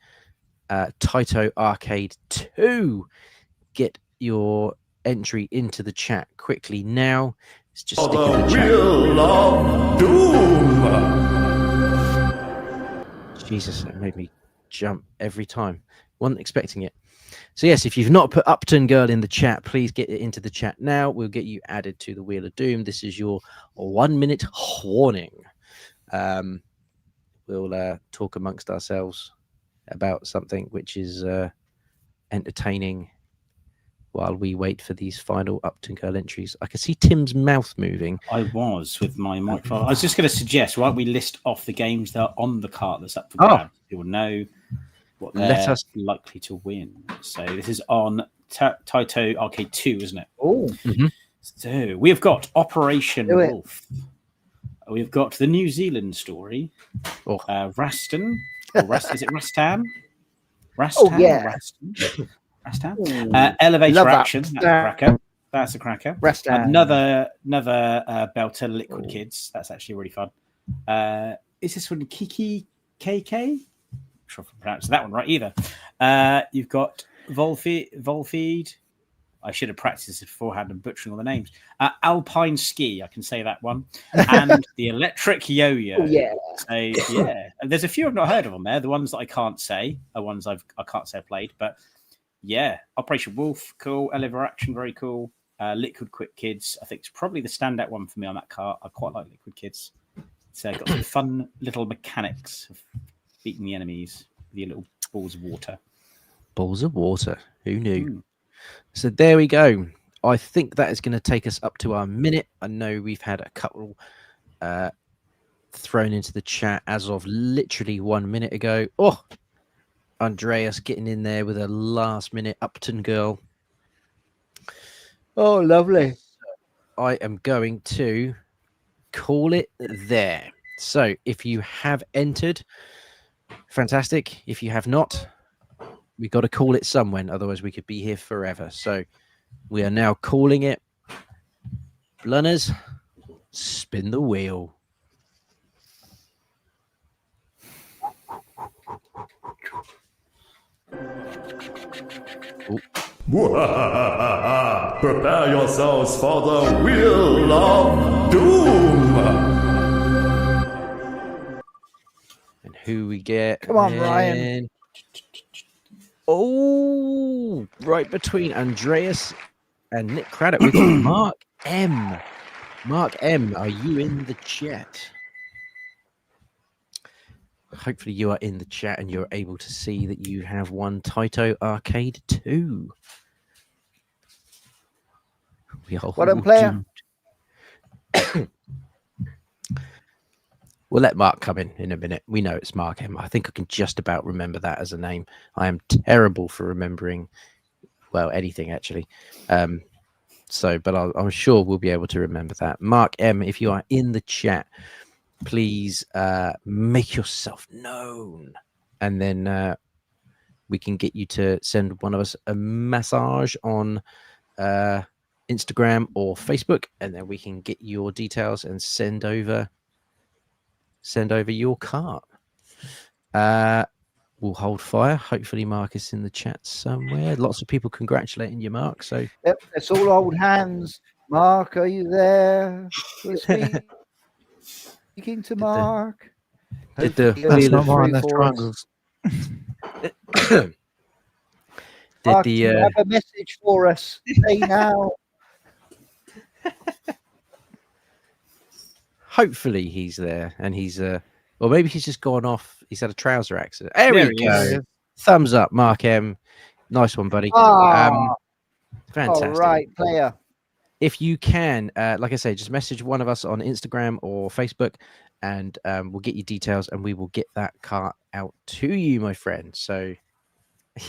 Taito Arcade 2, get your entry into the chat quickly now. It's just stick in the chat. Wheel of Doom. Jesus, that made me jump every time. Wasn't expecting it. So yes, if you've not put Upton Girl in the chat, please get it into the chat now. We'll get you added to the Wheel of Doom. This is your 1 minute warning. We'll talk amongst ourselves about something which is entertaining while we wait for these final Upton Girl entries. I can see Tim's mouth moving. I was with my microphone. I was just going to suggest, why don't we list off the games that are on the cart that's up for grabs? You'll know what they're likely to win. So this is on Taito Arcade 2, isn't it? Oh. So we have got Operation Wolf. We've got the New Zealand story. Rastan. Is it Rastan? Rastan? Yeah. Rastan? Elevator Action. That's a cracker. Another belter, Liquid Kids. That's actually really fun. Is this one Kiki KK? I'm sure if I pronounced that one right either. You've got Volfeed. I should have practiced this beforehand and butchering all the names. Alpine Ski, I can say that one. And the Electric Yo-Yo. So, yeah. And there's a few I've not heard of on there. The ones that I can't say are ones I can't say I played. But yeah, Operation Wolf, cool. Elevator Action, very cool. Liquid Quick Kids, I think it's probably the standout one for me on that cart. I quite like Liquid Kids. It's got some fun little mechanics of beating the enemies with your little balls of water. Balls of water. Who knew? So there we go. I think that is going to take us up to our minute. I know we've had a couple thrown into the chat as of literally 1 minute ago. Oh, Andreas getting in there with a last minute Upton girl. Oh, lovely. I am going to call it there. So if you have entered, fantastic. If you have not, we got to call it somewhere. Otherwise, we could be here forever. So we are now calling it. Blunners, spin the wheel. Prepare yourselves for the Wheel of Doom. And who we get? Come on, Ryan. Oh, right between Andreas and Nick Craddock, we've got Mark M. Mark M, are you in the chat? Hopefully you are in the chat and you're able to see that you have won Taito Arcade 2. We are What a player. We'll let Mark come in a minute. We know it's Mark M. I think I can just about remember that as a name. I am terrible for remembering, well, anything actually. But I'm sure we'll be able to remember that. Mark M, if you are in the chat, please make yourself known. And then we can get you to send one of us a message on Instagram or Facebook. And then we can get your details and send over your cart. We'll hold fire. Hopefully Mark is in the chat somewhere. Lots of people congratulating you, Mark. So Yep, it's all old hands. Mark, are you there? We're speaking to Mark. Did the That's wheel not of mine. That's for us. triangles. Mark, do you have a message for us? Say now. Hopefully he's there and he's or maybe he's just gone off. He's had a trouser accident. There we he go. is. Thumbs up, Mark M. Nice one, buddy. All Fantastic. right, player. If you can, like I say, just message one of us on Instagram or Facebook, and we'll get you details, and we will get that cart out to you, my friend. So,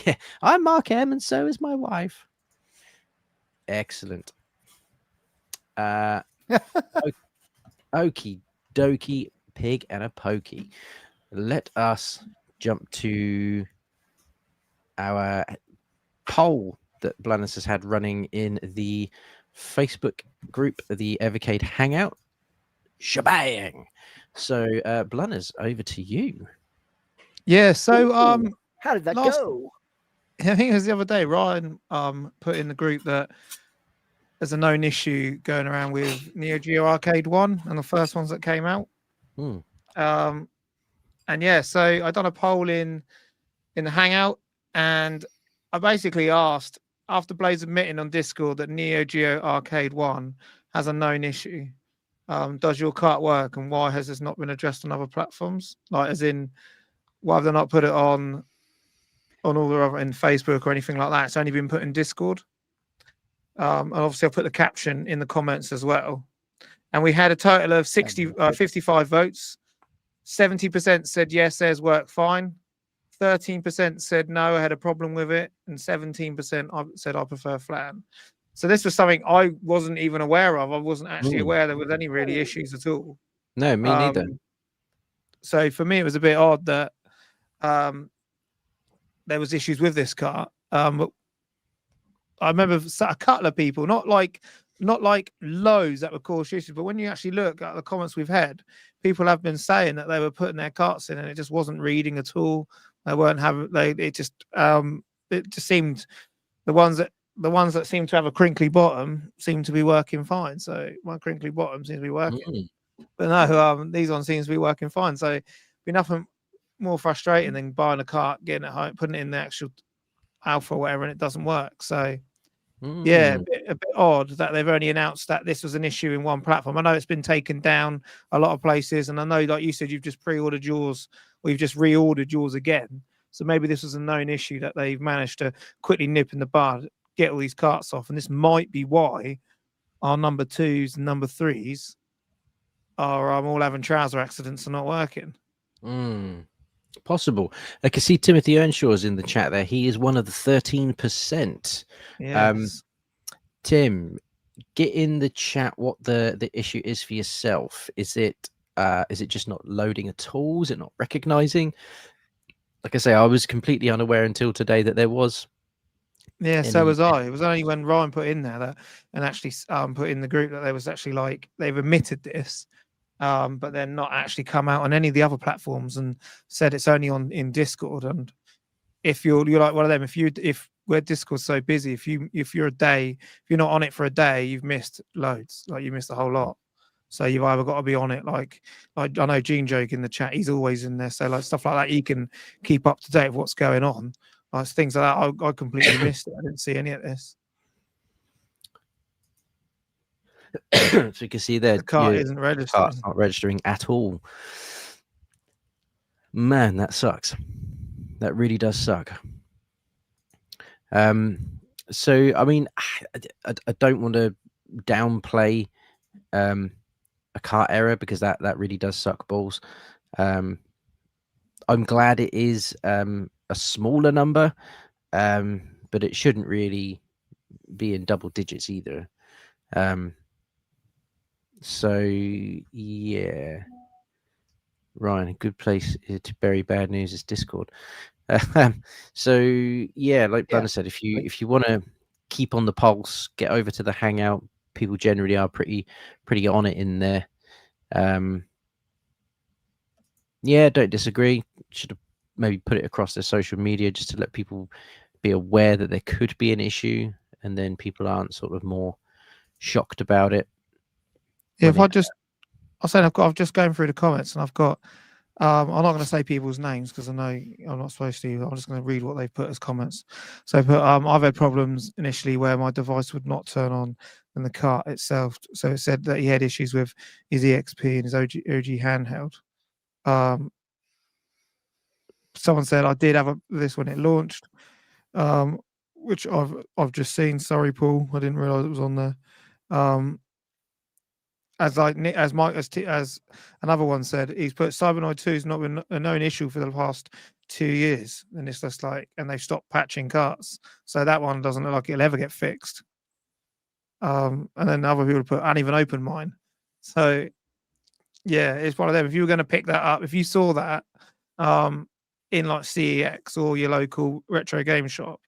yeah, I'm Mark M, and so is my wife. Excellent. Okie dokie, pig and a pokey. Let us jump to our poll that Blannis has had running in the Facebook group, the Evecade Hangout. Shebang! So, Blannis, over to you. Yeah. So How did that last- go? I think it was the other day, Ryan put in the group that there's a known issue going around with Neo Geo Arcade 1 and the first ones that came out. And yeah, so I done a poll in the Hangout, and I basically asked, after Blaze admitting on Discord that Neo Geo Arcade 1 has a known issue, does your cart work, and why has this not been addressed on other platforms? Like, as in, why have they not put it on all the other in Facebook or anything like that? It's only been put in Discord. And obviously, I'll put the caption in the comments as well. And we had a total of 55 votes. 70% said yes, theirs worked fine. 13% said no, I had a problem with it, and 17% said I prefer flatten. So this was something I wasn't even aware of. I wasn't actually aware there was any really issues at all. No, me neither. So for me, it was a bit odd that there was issues with this cart. But I remember a couple of people, not like loads that were cause issues, but when you actually look at the comments we've had, people have been saying that they were putting their carts in and it just wasn't reading at all. They weren't having. It just seemed the ones that seemed to have a crinkly bottom seemed to be working fine. So one crinkly bottom seems to be working, but no, these ones seems to be working fine. So it'd be nothing more frustrating than buying a cart, getting it home, putting it in the actual alpha or whatever, and it doesn't work. So yeah, a bit odd that they've only announced that this was an issue in one platform. I know it's been taken down a lot of places, and I know, like you said, you've just pre-ordered yours, or you've just reordered yours again. So maybe this was a known issue that they've managed to quickly nip in the bud, get all these carts off, and this might be why our number 2s and number 3s are all having trouser accidents and not working. Possible. I can see Timothy Earnshaw's in the chat there. He is one of the 13%. Yes. Tim, get in the chat what the issue is for yourself. Is it just not loading at all? Is it not recognizing? Like I say, I was completely unaware until today that there was. Yeah, so was I. It was only when Ryan put in there that, and actually put in the group, that there was actually like they've admitted this, but they're not actually come out on any of the other platforms and said it's only in Discord. And if you're like one of them, if where Discord's so busy, if you're not on it for a day, you've missed loads. Like you missed a whole lot. So you've either got to be on it, like I know Gene Joke in the chat, he's always in there. So like stuff like that, you can keep up to date with what's going on. Like things like that, I completely missed it. I didn't see any of this. So you can see there, the cart isn't registering. Cart's not registering at all. Man, that sucks. That really does suck. So I mean, I don't want to downplay a cart error, because that really does suck balls. I'm glad it is a smaller number, but it shouldn't really be in double digits either. So yeah, Ryan, a good place to bury bad news is Discord. So yeah, like Banner said, if you want to keep on the pulse, get over to the Hangout. People generally are pretty on it in there. Yeah, don't disagree. Should have maybe put it across their social media just to let people be aware that there could be an issue, and then people aren't sort of more shocked about it. Yeah, I'm just going through the comments, and I've got I'm not going to say people's names because I know I'm not supposed to. I'm just going to read what they've put as comments. So I've had problems initially where my device would not turn on in the cart itself. So it said that he had issues with his EXP and his OG handheld. Someone said I did have this when it launched, which I've just seen. Sorry, Paul, I didn't realize it was on there. As another one said, he's put Cybernoid 2 has not been a known issue for the past 2 years, and it's just like, and they've stopped patching carts, so that one doesn't look like it'll ever get fixed. And then other people put, I didn't even open mine. So yeah, it's one of them. If you were going to pick that up, if you saw that in like CEX or your local retro game shop,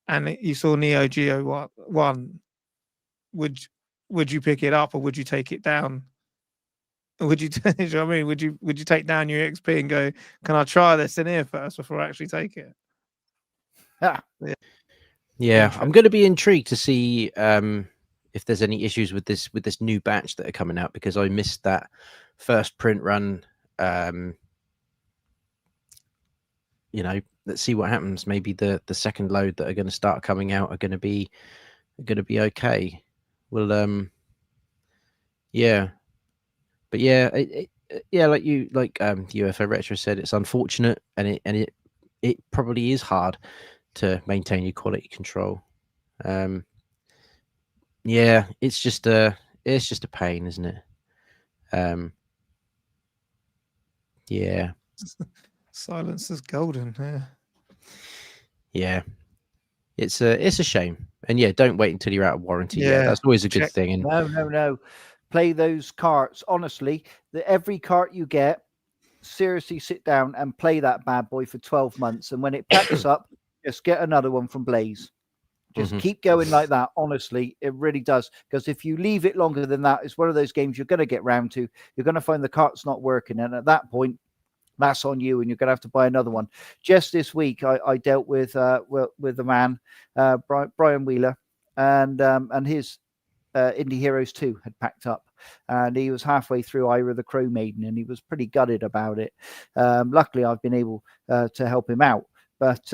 and you saw Neo Geo 1, would you pick it up or would you take it down? Would you, you know what I mean? Would you take down your XP and go, can I try this in here first before I actually take it? Yeah, I'm going to be intrigued to see if there's any issues with this new batch that are coming out, because I missed that first print run. You know, let's see what happens. Maybe the second load that are going to start coming out are going to be okay. Well, yeah, but yeah, like UFO Retro said, it's unfortunate, and it probably is hard to maintain your quality control. Yeah, it's just a pain, isn't it? Yeah. Silence is golden. Yeah. It's a shame. And yeah, don't wait until you're out of warranty. Yeah, that's always a good thing. And no. Play those carts. Honestly, every cart you get, seriously sit down and play that bad boy for 12 months. And when it packs up, just get another one from Blaze. Just keep going like that. Honestly, it really does. Because if you leave it longer than that, it's one of those games you're going to get round to. You're going to find the cart's not working. And at that point, that's on you, and you're going to have to buy another one. Just this week, I dealt with the man, Brian Wheeler, and his Indie Heroes 2 had packed up, and he was halfway through Ira the Crow Maiden, and he was pretty gutted about it. Luckily, I've been able to help him out, but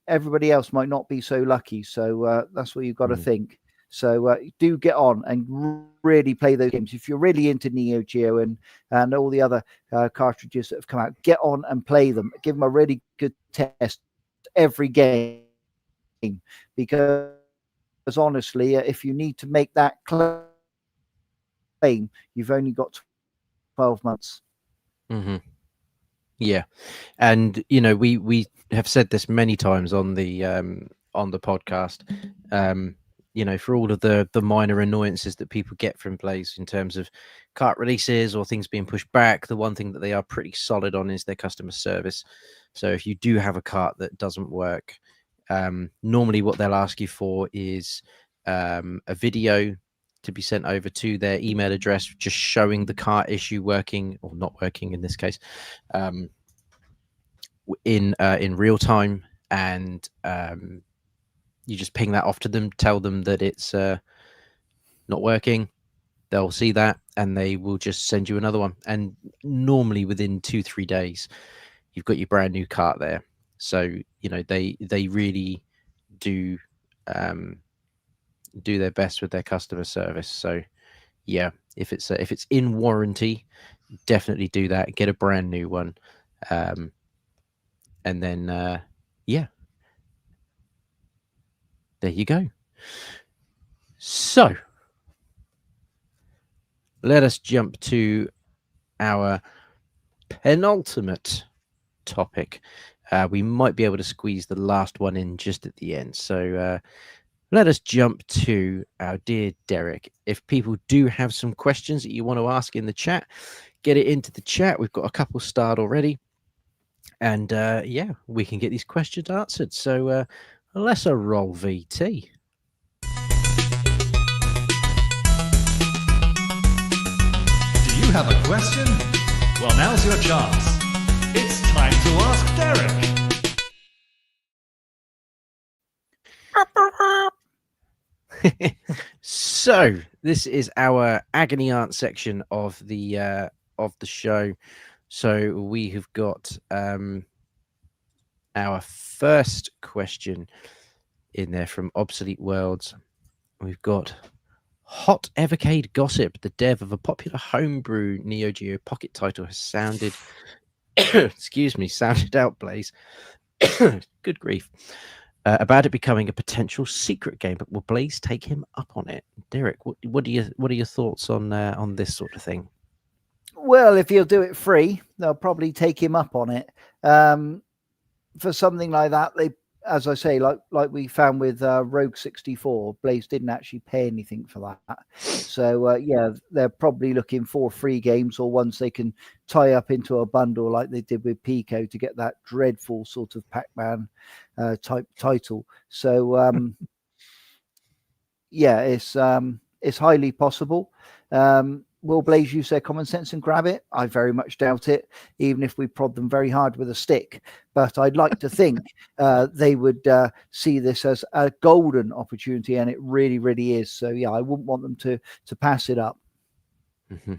everybody else might not be so lucky. So that's what you've got to think. So do get on and really play those games. If you're really into Neo Geo and all the other cartridges that have come out, get on and play them. Give them a really good test every game. because honestly, if you need to make that claim, you've only got 12 months. Mm-hmm. Yeah, and we have said this many times on the podcast. For all of the minor annoyances that people get from Blaze in terms of cart releases or things being pushed back, the one thing that they are pretty solid on is their customer service. So if you do have a cart that doesn't work, normally what they'll ask you for is a video to be sent over to their email address, just showing the cart issue working or not working in this case, in real time, and you just ping that off to them, tell them that it's not working. They'll see that and they will just send you another one. And normally within 2-3 days, you've got your brand new cart there. So they really do their best with their customer service. So yeah, if it's in warranty, definitely do that. Get a brand new one, and then yeah, there you go. So let us jump to our penultimate topic. We might be able to squeeze the last one in just at the end. So let us jump to our dear Derek. If people do have some questions that you want to ask in the chat, get it into the chat. We've got a couple starred already. And yeah, we can get these questions answered. So let's roll VT. Do you have a question? Well, now's your chance. It's time to ask Derek. So this is our agony aunt section of the show. So we have got our first question in there from Obsolete Worlds. We've got hot Evercade gossip. The dev of a popular homebrew Neo Geo Pocket title has sounded sounded out, Blaze. Good grief. About it becoming a potential secret game, but will Blaze take him up on it? Derek, what are your thoughts on this sort of thing? Well, if he'll do it free, they'll probably take him up on it. For something like that, they, as I say, like we found with Rogue 64, Blaze didn't actually pay anything for that. So yeah, they're probably looking for free games or ones they can tie up into a bundle like they did with Pico to get that dreadful sort of Pac-Man type title. So yeah, it's highly possible. Will Blaze use their common sense and grab it? I very much doubt it, even if we prod them very hard with a stick. But I'd like to think they would see this as a golden opportunity, and it really, really is. So yeah, I wouldn't want them to pass it up. Mm-hmm.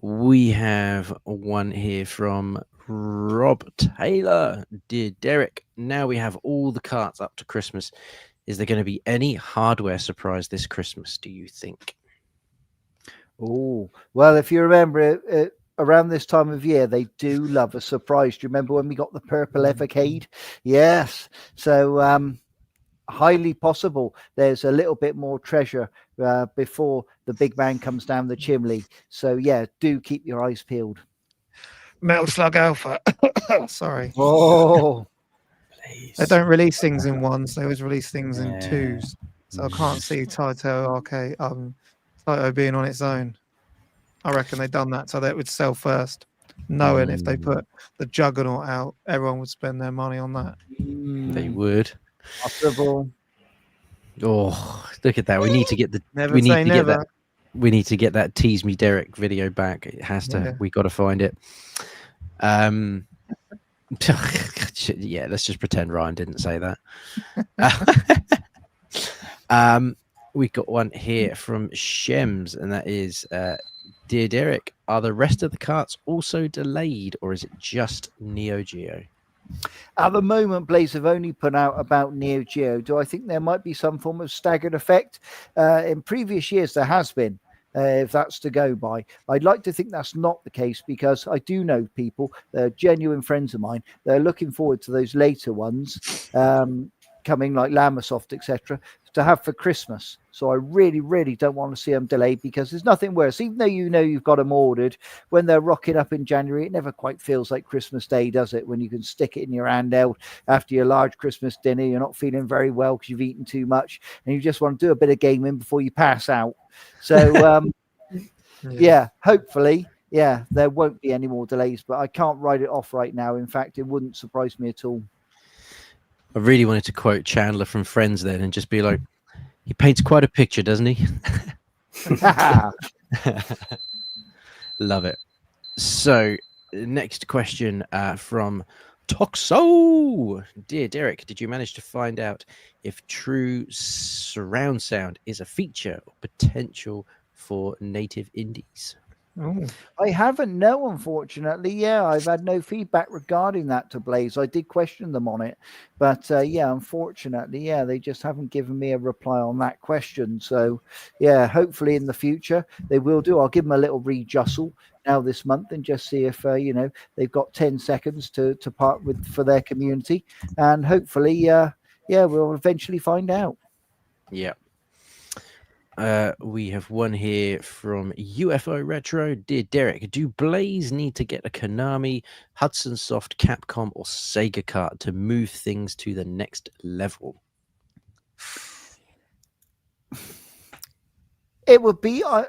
We have one here from Rob Taylor. Dear Derek, now we have all the carts up to Christmas. Is there going to be any hardware surprise this Christmas, do you think? Oh, well, if you remember around this time of year, they do love a surprise. Do you remember when we got the purple Evercade? Yes. So highly possible there's a little bit more treasure before the big man comes down the chimney. So yeah, do keep your eyes peeled. Metal Slug Alpha. Sorry. Oh, They don't release things in ones. They always release things in twos. So I can't see Taito Arcade Taito being on its own. I reckon they've done that so that it would sell first, knowing if they put the Juggernaut out, everyone would spend their money on that. They would. possible. Oh, look at that! We need to get the. Never we need say to never. get that. We need to get that Tease Me Derek video back. It has to. Yeah. We got to find it. Yeah, let's just pretend Ryan didn't say that. We got one here from Shems, and that is, dear Derek, are the rest of the carts also delayed, or is it just Neo Geo? At the moment, Blaze have only put out about Neo Geo. Do I think there might be some form of staggered effect? In previous years, there has been, if that's to go by. I'd like to think that's not the case, because I do know people, they're genuine friends of mine, they're looking forward to those later ones coming, like Lamasoft, etc., to have for Christmas. So I really, really don't want to see them delayed, because there's nothing worse. Even though you know you've got them ordered, when they're rocking up in January, it never quite feels like Christmas Day, does it? When you can stick it in your hand out after your large Christmas dinner, you're not feeling very well because you've eaten too much, and you just want to do a bit of gaming before you pass out. So yeah, hopefully, yeah, there won't be any more delays, but I can't write it off right now. In fact, it wouldn't surprise me at all. I really wanted to quote Chandler from Friends then and just be like, he paints quite a picture, doesn't he? Love it. So, next question from Toxo. Dear Derek, did you manage to find out if true surround sound is a feature or potential for native indies? Oh. I haven't, no, unfortunately. Yeah, I've had no feedback regarding that to Blaze. I did question them on it, but yeah, unfortunately, yeah, they just haven't given me a reply on that question. So yeah, hopefully in the future they will do. I'll give them a little rejustle now this month and just see if you know, they've got 10 seconds to part with for their community, and hopefully yeah, we'll eventually find out. Yeah. We have one here from UFO Retro. Dear Derek, do Blaze need to get a Konami, Hudson Soft, Capcom, or Sega cart to move things to the next level? It would be a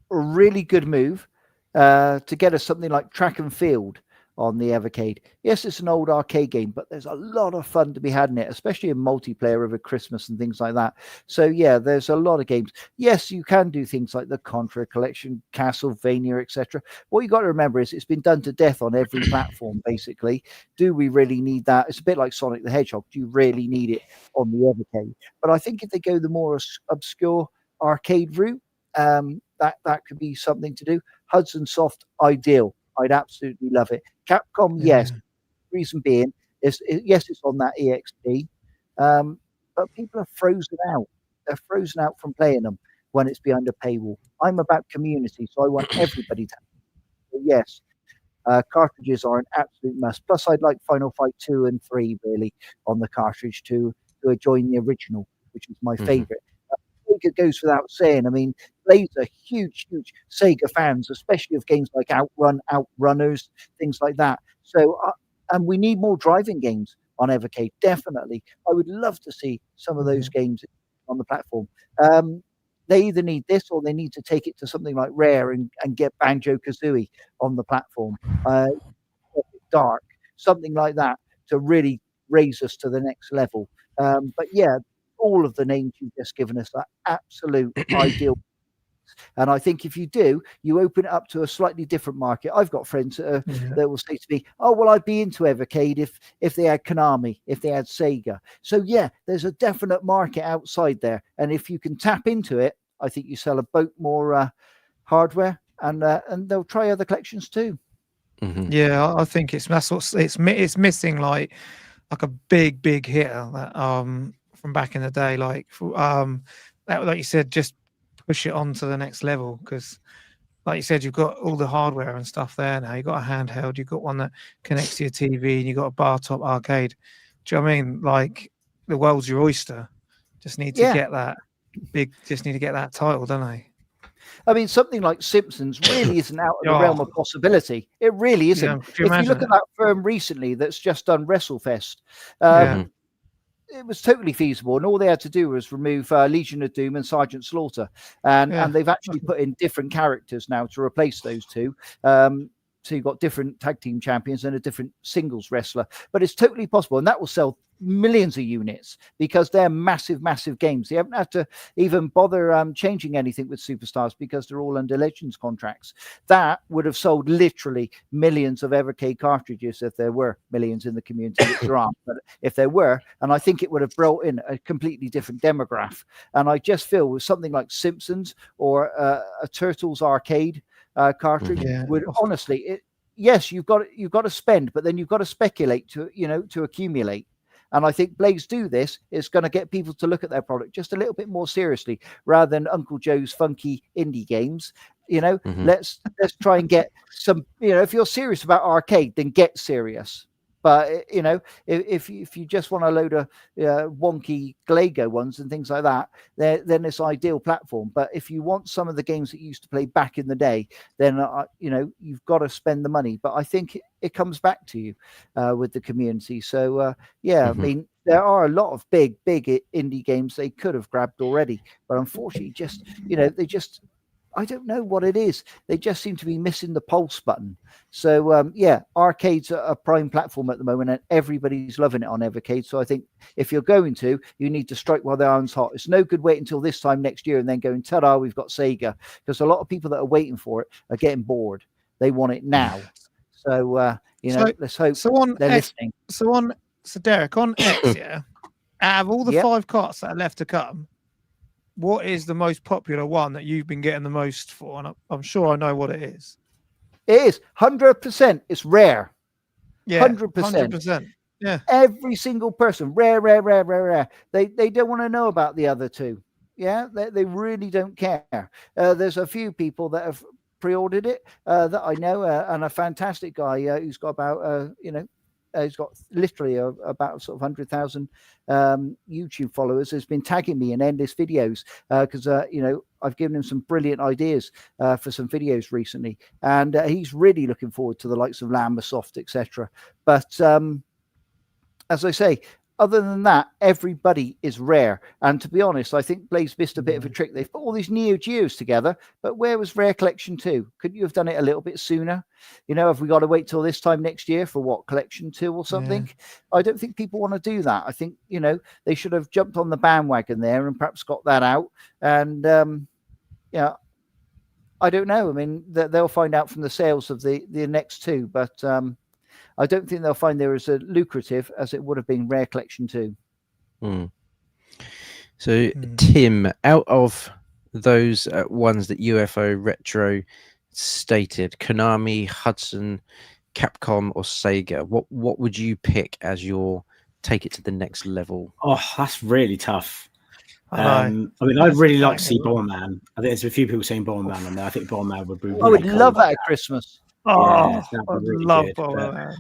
really good move to get us something like Track and Field on the Evercade. Yes, it's an old arcade game, but there's a lot of fun to be had in it, especially in multiplayer over Christmas and things like that. So yeah, there's a lot of games. Yes, you can do things like the Contra Collection, Castlevania, etc. What you got to remember is it's been done to death on every platform, basically. Do we really need that? It's a bit like Sonic the Hedgehog. Do you really need it on the Evercade? But I think if they go the more obscure arcade route, that could be something to do. Hudson Soft, ideal. I'd absolutely love it. Capcom, yes. Reason being is yes, it's on that EXP, but people are frozen out. They're frozen out from playing them when it's behind a paywall. I'm about community, so I want everybody to. Yes, cartridges are an absolute must. Plus, I'd like Final Fight 2 and 3 really on the cartridge to join the original, which is my favorite. It goes without saying. I mean, Blaze are huge Sega fans, especially of games like Outrun, Outrunners, things like that. So, and we need more driving games on Evercade, definitely. I would love to see some of those games on the platform. They either need this or they need to take it to something like Rare and get Banjo-Kazooie on the platform. Dark, something like that to really raise us to the next level. But yeah, all of the names you've just given us are absolute ideal. And I think if you do, you open it up to a slightly different market. I've got friends that will say to me, oh, well, I'd be into Evercade if they had Konami, if they had Sega. So, yeah, there's a definite market outside there. And if you can tap into it, I think you sell a boat more hardware, and they'll try other collections too. Yeah, I think it's missing like a big hitter that from back in the day, like that, like you said, just push it on to the next level, because like you said, you've got all the hardware and stuff there now. You've got a handheld, you've got one that connects to your TV, and you've got a bar top arcade. Do you know what I mean? Like, the world's your oyster. Just need to get that title, don't they? I mean, something like Simpsons really isn't out of the realm of possibility. It really isn't. Yeah, if you look at that firm recently that's just done WrestleFest, it was totally feasible, and all they had to do was remove Legion of Doom and Sergeant Slaughter, and they've actually put in different characters now to replace those two. So you've got different tag team champions and a different singles wrestler, but it's totally possible, and that will sell millions of units because they're massive games. They haven't had to even bother changing anything with Superstars because they're all under Legends contracts. That would have sold literally millions of Evercade cartridges if there were millions in the community, which there aren't, but if there were, and I think it would have brought in a completely different demographic. And I just feel with something like Simpsons or a Turtles arcade cartridge would honestly, yes, you've got to spend, but then you've got to speculate to accumulate. And I think Blaze do this is going to get people to look at their product just a little bit more seriously, rather than Uncle Joe's funky indie games. Let's try and get some. If you're serious about arcade, then get serious. But you know, if you just want a load of wonky Lego ones and things like that, then it's ideal platform. But if you want some of the games that you used to play back in the day, then you know, you've got to spend the money. But I think it comes back to you with the community. So yeah, I mean, there are a lot of big indie games they could have grabbed already, but unfortunately, just, you know, I don't know what it is. They just seem to be missing the pulse button. So yeah, Arcade's a prime platform at the moment, and everybody's loving it on Evercade. So I think if you're going to, you need to strike while the iron's hot. It's no good waiting until this time next year and then going, ta-da, we've got Sega, because a lot of people that are waiting for it are getting bored. They want it now. So you know, let's hope they're listening. So Derek, on X, yeah, out of all the 5 carts that are left to come, what is the most popular one that you've been getting the most for? And I'm sure I know what it is. It is 100%. It's rare. Yeah, 100%. Yeah. Every single person, rare. They don't want to know about the other two. Yeah, they really don't care. There's a few people that have pre-ordered it that I know, and a fantastic guy who's got about you know, he's got literally about sort of 100,000 YouTube followers, has been tagging me in endless videos because you know, I've given him some brilliant ideas for some videos recently, and he's really looking forward to the likes of Lambersoft, etc. But as I say, other than that, everybody is rare. And to be honest, I think Blaze missed a bit of a trick. They've put all these Neo Geos together, but where was Rare Collection 2? Couldn't you have done it a little bit sooner? You know, have we got to wait till this time next year for what, Collection 2 or something? Yeah. I don't think people want to do that. I think, you know, they should have jumped on the bandwagon there and perhaps got that out. And, yeah, I don't know. I mean, they'll find out from the sales of the next 2, but I don't think they'll find they're as lucrative as it would have been Rare Collection 2. So, Tim, out of those ones that UFO Retro stated, Konami, Hudson, Capcom, or Sega, what would you pick as your take it to the next level? Oh, that's really tough. I mean, I'd really like to see Bomberman. I think there's a few people saying Bomberman on there. I think Bomberman would be really I would cool. love that at Christmas. Oh, yeah, I really love Bomberman.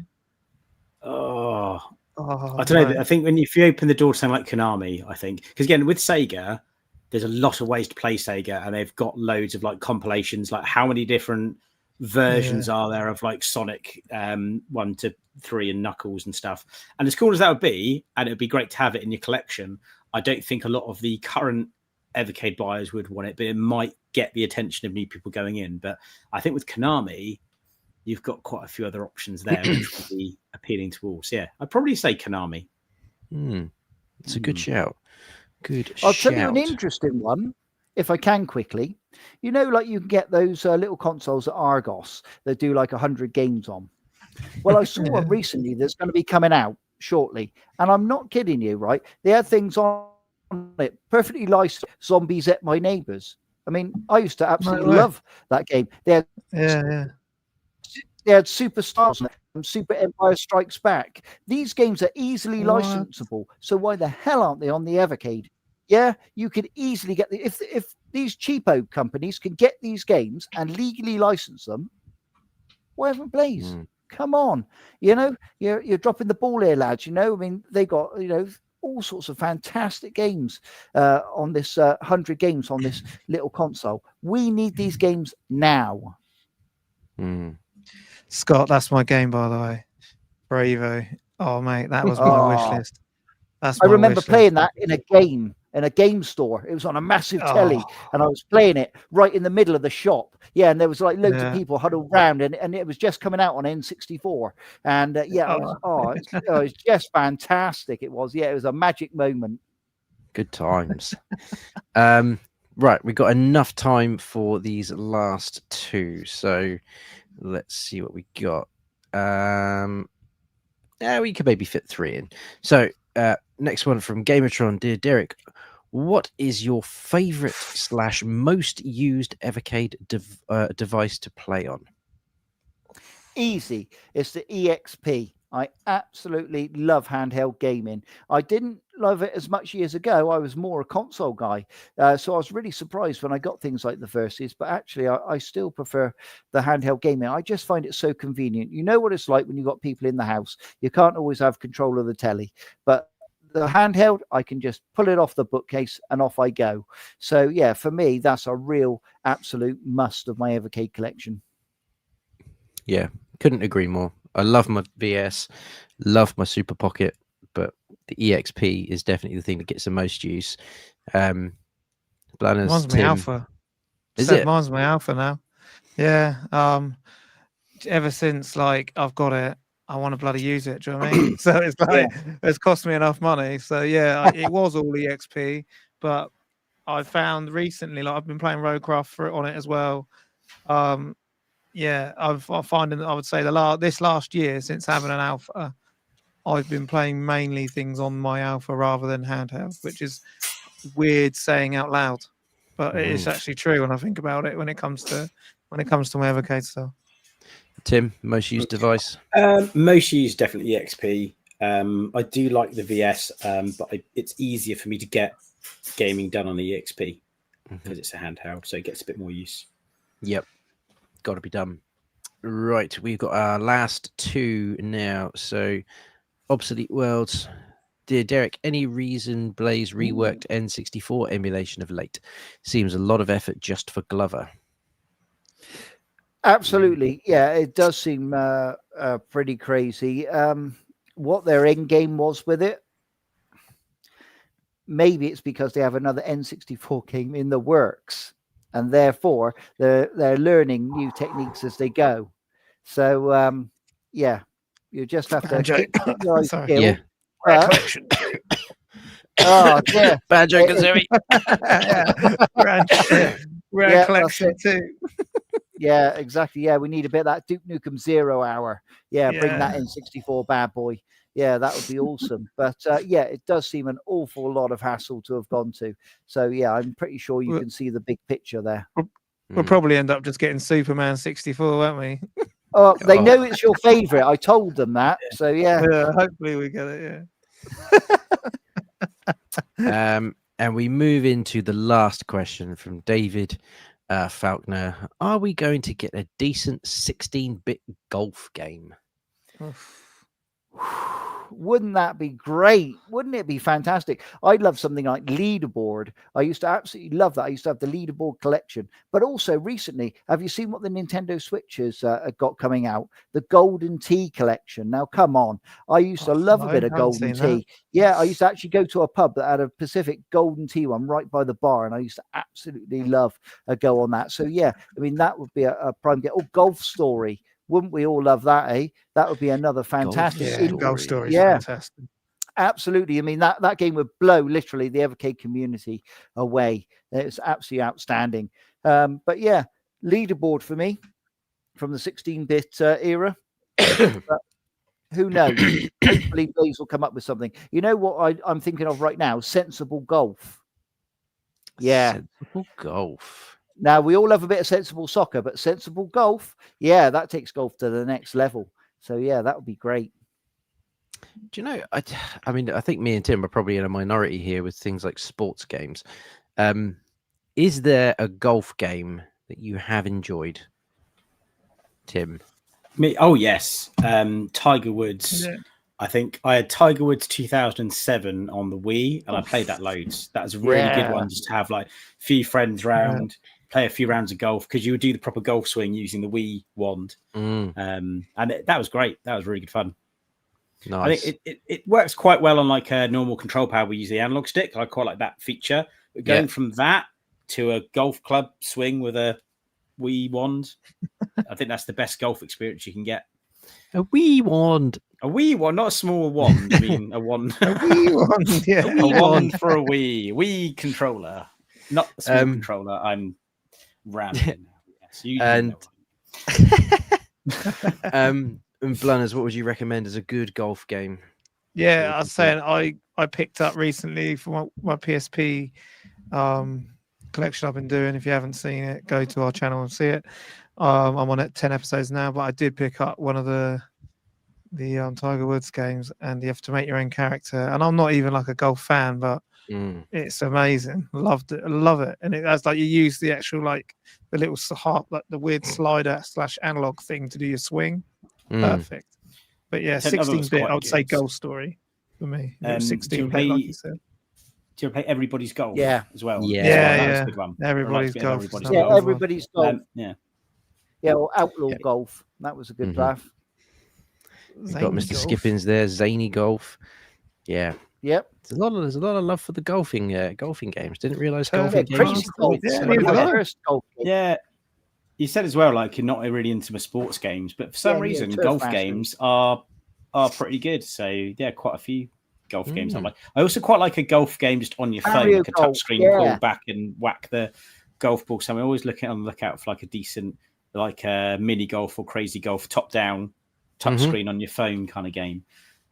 I don't know. I think if you open the door to something like Konami, I think, because again, with Sega, there's a lot of ways to play Sega, and they've got loads of like compilations. Like, how many different versions are there of like Sonic 1 to 3 and Knuckles and stuff? And as cool as that would be, and it would be great to have it in your collection, I don't think a lot of the current Evercade buyers would want it, but it might get the attention of new people going in. But I think with Konami, you've got quite a few other options there which would be appealing to all. So yeah, I'd probably say Konami. It's a good shout. I'll tell you an interesting one, if I can quickly. You know, like you can get those little consoles at Argos that do like 100 games on. Well, I saw one recently that's going to be coming out shortly, and I'm not kidding you, right? They had things on it perfectly licensed. Zombies Ate My Neighbors. I mean, I used to absolutely love that game. They had Superstars and Super Empire Strikes Back. These games are easily licensable, so why the hell aren't they on the Evercade? Yeah, you could easily get if these cheapo companies can get these games and legally license them. Why haven't Blaze? Come on, you know, you're dropping the ball here, lads. You know, I mean, they got, you know, all sorts of fantastic games on this 100 games on this little console. We need these games now. Scott, that's my game, by the way. Bravo. Oh, mate, that was my wish list. I remember playing that in a game store. It was on a massive telly, and I was playing it right in the middle of the shop. Yeah, and there was like loads of people huddled around, and it was just coming out on N64. And it was just fantastic. It was, it was a magic moment. Good times. Right, we've got enough time for these last 2. So let's see what we got. We could maybe fit 3 in. So next one from Gamertron. Dear Derek, what is your favorite / most used Evercade device to play on? Easy. It's the EXP. I absolutely love handheld gaming. I didn't love it as much years ago. I was more a console guy. So I was really surprised when I got things like the Versus, but actually I still prefer the handheld gaming. I just find it so convenient. You know what it's like when you've got people in the house. You can't always have control of the telly, but the handheld, I can just pull it off the bookcase and off I go. So yeah, for me, that's a real absolute must of my Evercade collection. Yeah, couldn't agree more. I love my VS, love my Super Pocket, but the EXP is definitely the thing that gets the most use. Blanners, Mine's my Tim, alpha. is Steph, it? mine's my alpha now. Yeah. Ever since like I've got it, I want to bloody use it. Do you know what I mean? So it's like it's cost me enough money. So yeah, it was all EXP, but I found recently, like I've been playing Roadcraft on it as well. Yeah, I'm finding that I would say this last year since having an alpha, I've been playing mainly things on my alpha rather than handheld, which is weird saying out loud, but it is actually true when I think about it when it comes to my Evercade stuff. Tim, most used device? Most used definitely EXP. I do like the VS, but it's easier for me to get gaming done on the EXP because it's a handheld, so it gets a bit more use. Yep, got to be done. Right, we've got our last two now. So, Obsolete Worlds. Dear Derek, any reason Blaze reworked N64 emulation of late? Seems a lot of effort just for Glover. Absolutely. Yeah, it does seem pretty crazy. What their end game was with it, maybe it's because they have another N64 game in the works, and therefore they're learning new techniques as they go. So yeah, you just have to keep your eyes peeled. Yeah. Collection. Oh yeah, Banjo Kazooie. Rare collection too. Yeah, exactly. Yeah, we need a bit of that Duke Nukem 0 hour. Yeah, bring that N64 bad boy. Yeah, that would be awesome. But yeah, it does seem an awful lot of hassle to have gone to. So yeah, I'm pretty sure you can see the big picture there. We'll probably end up just getting Superman 64, won't we? Oh, they know it's your favorite. I told them that. So yeah. Yeah, hopefully we get it. Yeah. And we move into the last question from David Faulkner. Are we going to get a decent 16-bit golf game? Wouldn't that be great? Wouldn't it be fantastic? I'd love something like Leaderboard. I used to absolutely love that. I used to have the Leaderboard collection. But also recently, have you seen what the Nintendo Switch has got coming out? The Golden Tea collection. Now, come on. I used to love a bit of Golden Tea. Yeah, I used to actually go to a pub that had a Pacific Golden Tea one right by the bar, and I used to absolutely love a go on that. So, yeah, I mean, that would be a prime get. Oh, Golf Story. Wouldn't we all love that, eh? That would be another fantastic Golf Story. Yeah, fantastic. Absolutely. I mean, that game would blow literally the Evercade community away. It's absolutely outstanding. But yeah, Leaderboard for me from the 16-bit era. But who knows? Hopefully, Blaze will come up with something. You know what I'm thinking of right now? Sensible Golf. Yeah. Sensible Golf. Now, we all have a bit of sensible soccer, but sensible golf, yeah, that takes golf to the next level. So, yeah, that would be great. Do you know, I mean, I think me and Tim are probably in a minority here with things like sports games. Is there a golf game that you have enjoyed, Tim? Me? Oh, yes. Tiger Woods. Yeah. I think I had Tiger Woods 2007 on the Wii, and I played that loads. That was a really good one, just to have like a few friends round, play a few rounds of golf, because you would do the proper golf swing using the Wii wand. And that was great. That was really good fun. Nice. I think it works quite well on like a normal control pad. We use the analog stick. I quite like that feature. But going from that to a golf club swing with a Wii wand, I think that's the best golf experience you can get. A Wii wand. A Wii wand, not a small wand. I mean, a wand. A Wii wand, yeah. A Wii wand for a Wii controller, not a small controller. I'm rambling now. Yes, and Blanners, what would you recommend as a good golf game? Yeah, I was saying I picked up recently for my PSP collection I've been doing. If you haven't seen it, go to our channel and see it. I'm on it 10 episodes now, but I did pick up one of the the Tiger Woods games, and you have to make your own character. And I'm not even like a golf fan, but it's amazing. Loved it. I love it. And it has like you use the actual like the little harp, like the weird slider / analog thing to do your swing. Perfect. But yeah, 16-bit. I would say Golf Story for me. 16-bit, like you said. Do you ever play Everybody's Golf? Yeah. As well. Yeah. That was a good one. Everybody's Golf. Everybody's Golf. Yeah, or Outlaw Golf. That was a good laugh. We've got Mr. Skippins there, Zany Golf. Yeah. Yep. There's a lot of love for the golfing games. Didn't realize golfing games. Crazy Golf. Yeah. You said as well, like you're not really into the sports games, but for some reason, golf games are pretty good. So yeah, quite a few golf games I like. I also quite like a golf game just on your phone, like a touchscreen, pull back and whack the golf ball. So I'm always looking on the lookout for like a decent, like a mini golf or crazy golf top down touchscreen on your phone kind of game.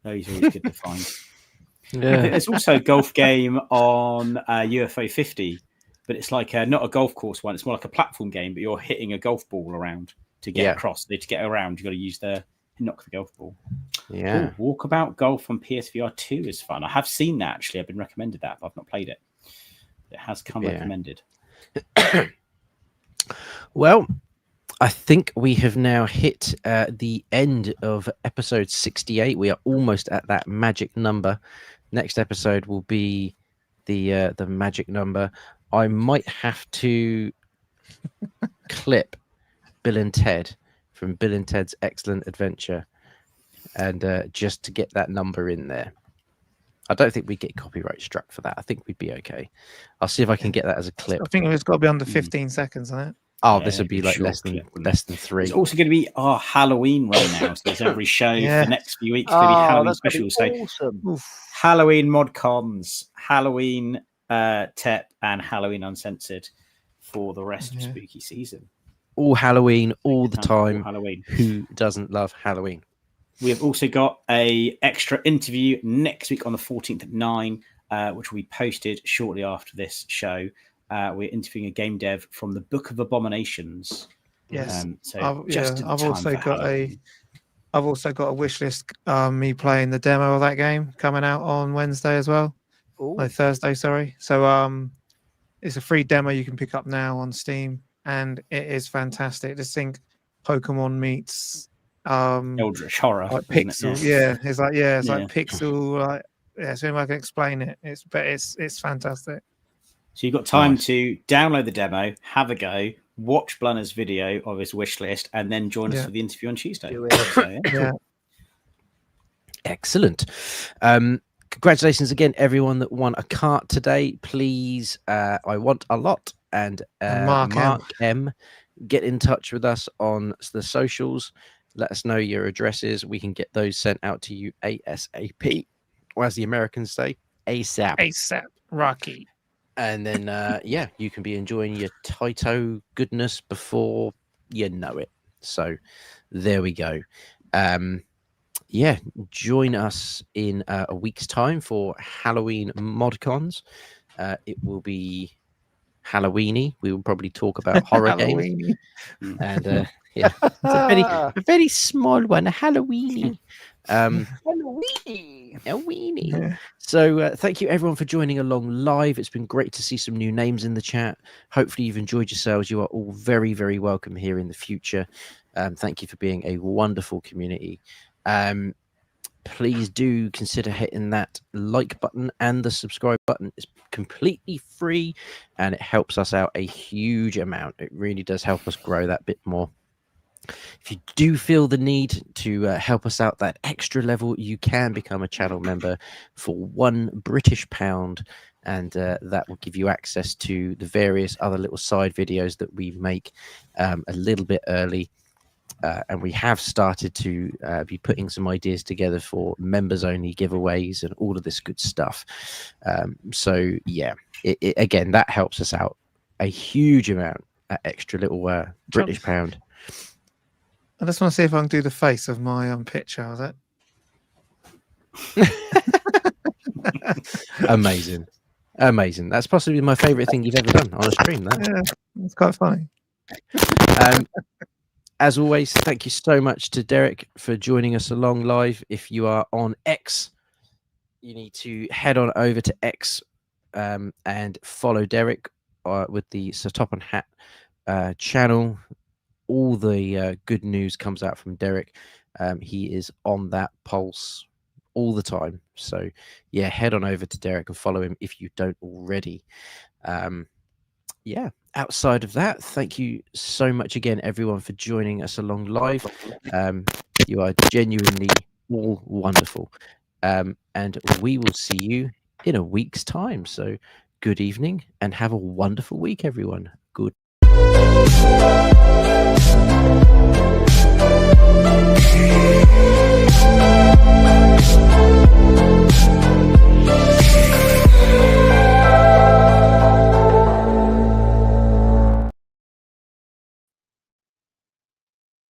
Those are always good to find. There's also a golf game on UFO 50, but it's like not a golf course one. It's more like a platform game, but you're hitting a golf ball around to get across. To get around, you've got to use knock the golf ball. Yeah. Ooh, Walkabout Golf on PSVR 2 is fun. I have seen that actually. I've been recommended that, but I've not played it. It has come recommended. Well, I think we have now hit the end of episode 68. We are almost at that magic number. Next episode will be the magic number. I might have to clip Bill and Ted from Bill and Ted's Excellent Adventure, and just to get that number in there. I don't think we get copyright struck for that. I think we'd be okay. I'll see if I can get that as a clip. I think it's got to be under 15 seconds, isn't it? Oh, this would be like less than 3. It's also going to be our Halloween run now. So there's every show for the next few weeks. Going to be Halloween specials. Awesome. So Halloween mod cons, Halloween TEP, and Halloween Uncensored for the rest of spooky season. All Halloween, all the time. All Halloween. Who doesn't love Halloween? We have also got a extra interview next week on the 14th at 9, which will be posted shortly after this show. We're interviewing a game dev from the Book of Abominations. Yes. I've also got a wish list. Me playing the demo of that game coming out on Wednesday as well. Thursday, sorry. So it's a free demo you can pick up now on Steam, and it is fantastic. Just think Pokemon meets Eldritch horror, like pixel. It's like pixel. So if I can explain it, it's fantastic. So you've got time to download the demo, have a go, watch Blunner's video of his wish list, and then join us for the interview on Tuesday. Excellent. Congratulations again, everyone that won a cart today. Please, I want a lot. And Mark M, get in touch with us on the socials. Let us know your addresses. We can get those sent out to you ASAP, or as the Americans say, ASAP. ASAP, Rocky. And then, you can be enjoying your Taito goodness before you know it. So there we go. Join us in a week's time for Halloween ModCons. It will be Halloweeny. We will probably talk about horror games. And it's a very small one, a Halloweeny. Halloweeny. Yeah. So thank you everyone for joining along live. It's been great to see some new names in the chat. Hopefully you've enjoyed yourselves. You are all very, very welcome here in the future. Thank you for being a wonderful community. Please do consider hitting that like button and the subscribe button. It's completely free and it helps us out a huge amount. It really does help us grow that bit more. If you do feel the need to help us out that extra level, you can become a channel member for £1 British, and that will give you access to the various other little side videos that we make a little bit early. And we have started to be putting some ideas together for members-only giveaways and all of this good stuff. Again, that helps us out a huge amount, that extra little British pound. I just want to see if I can do the face of my picture. Is it? Amazing. That's possibly my favorite thing you've ever done on a stream. Yeah, it's quite funny. as always, thank you so much to Derek for joining us along live. If you are on X, you need to head on over to X and follow Derek with the Sir Top and Hat channel. All the good news comes out from Derek. He is on that pulse all the time. So yeah, head on over to Derek and follow him if you don't already. Yeah, outside of that, thank you so much again, everyone, for joining us along live. You are genuinely all wonderful. And we will see you in a week's time. So good evening and have a wonderful week, everyone. Good.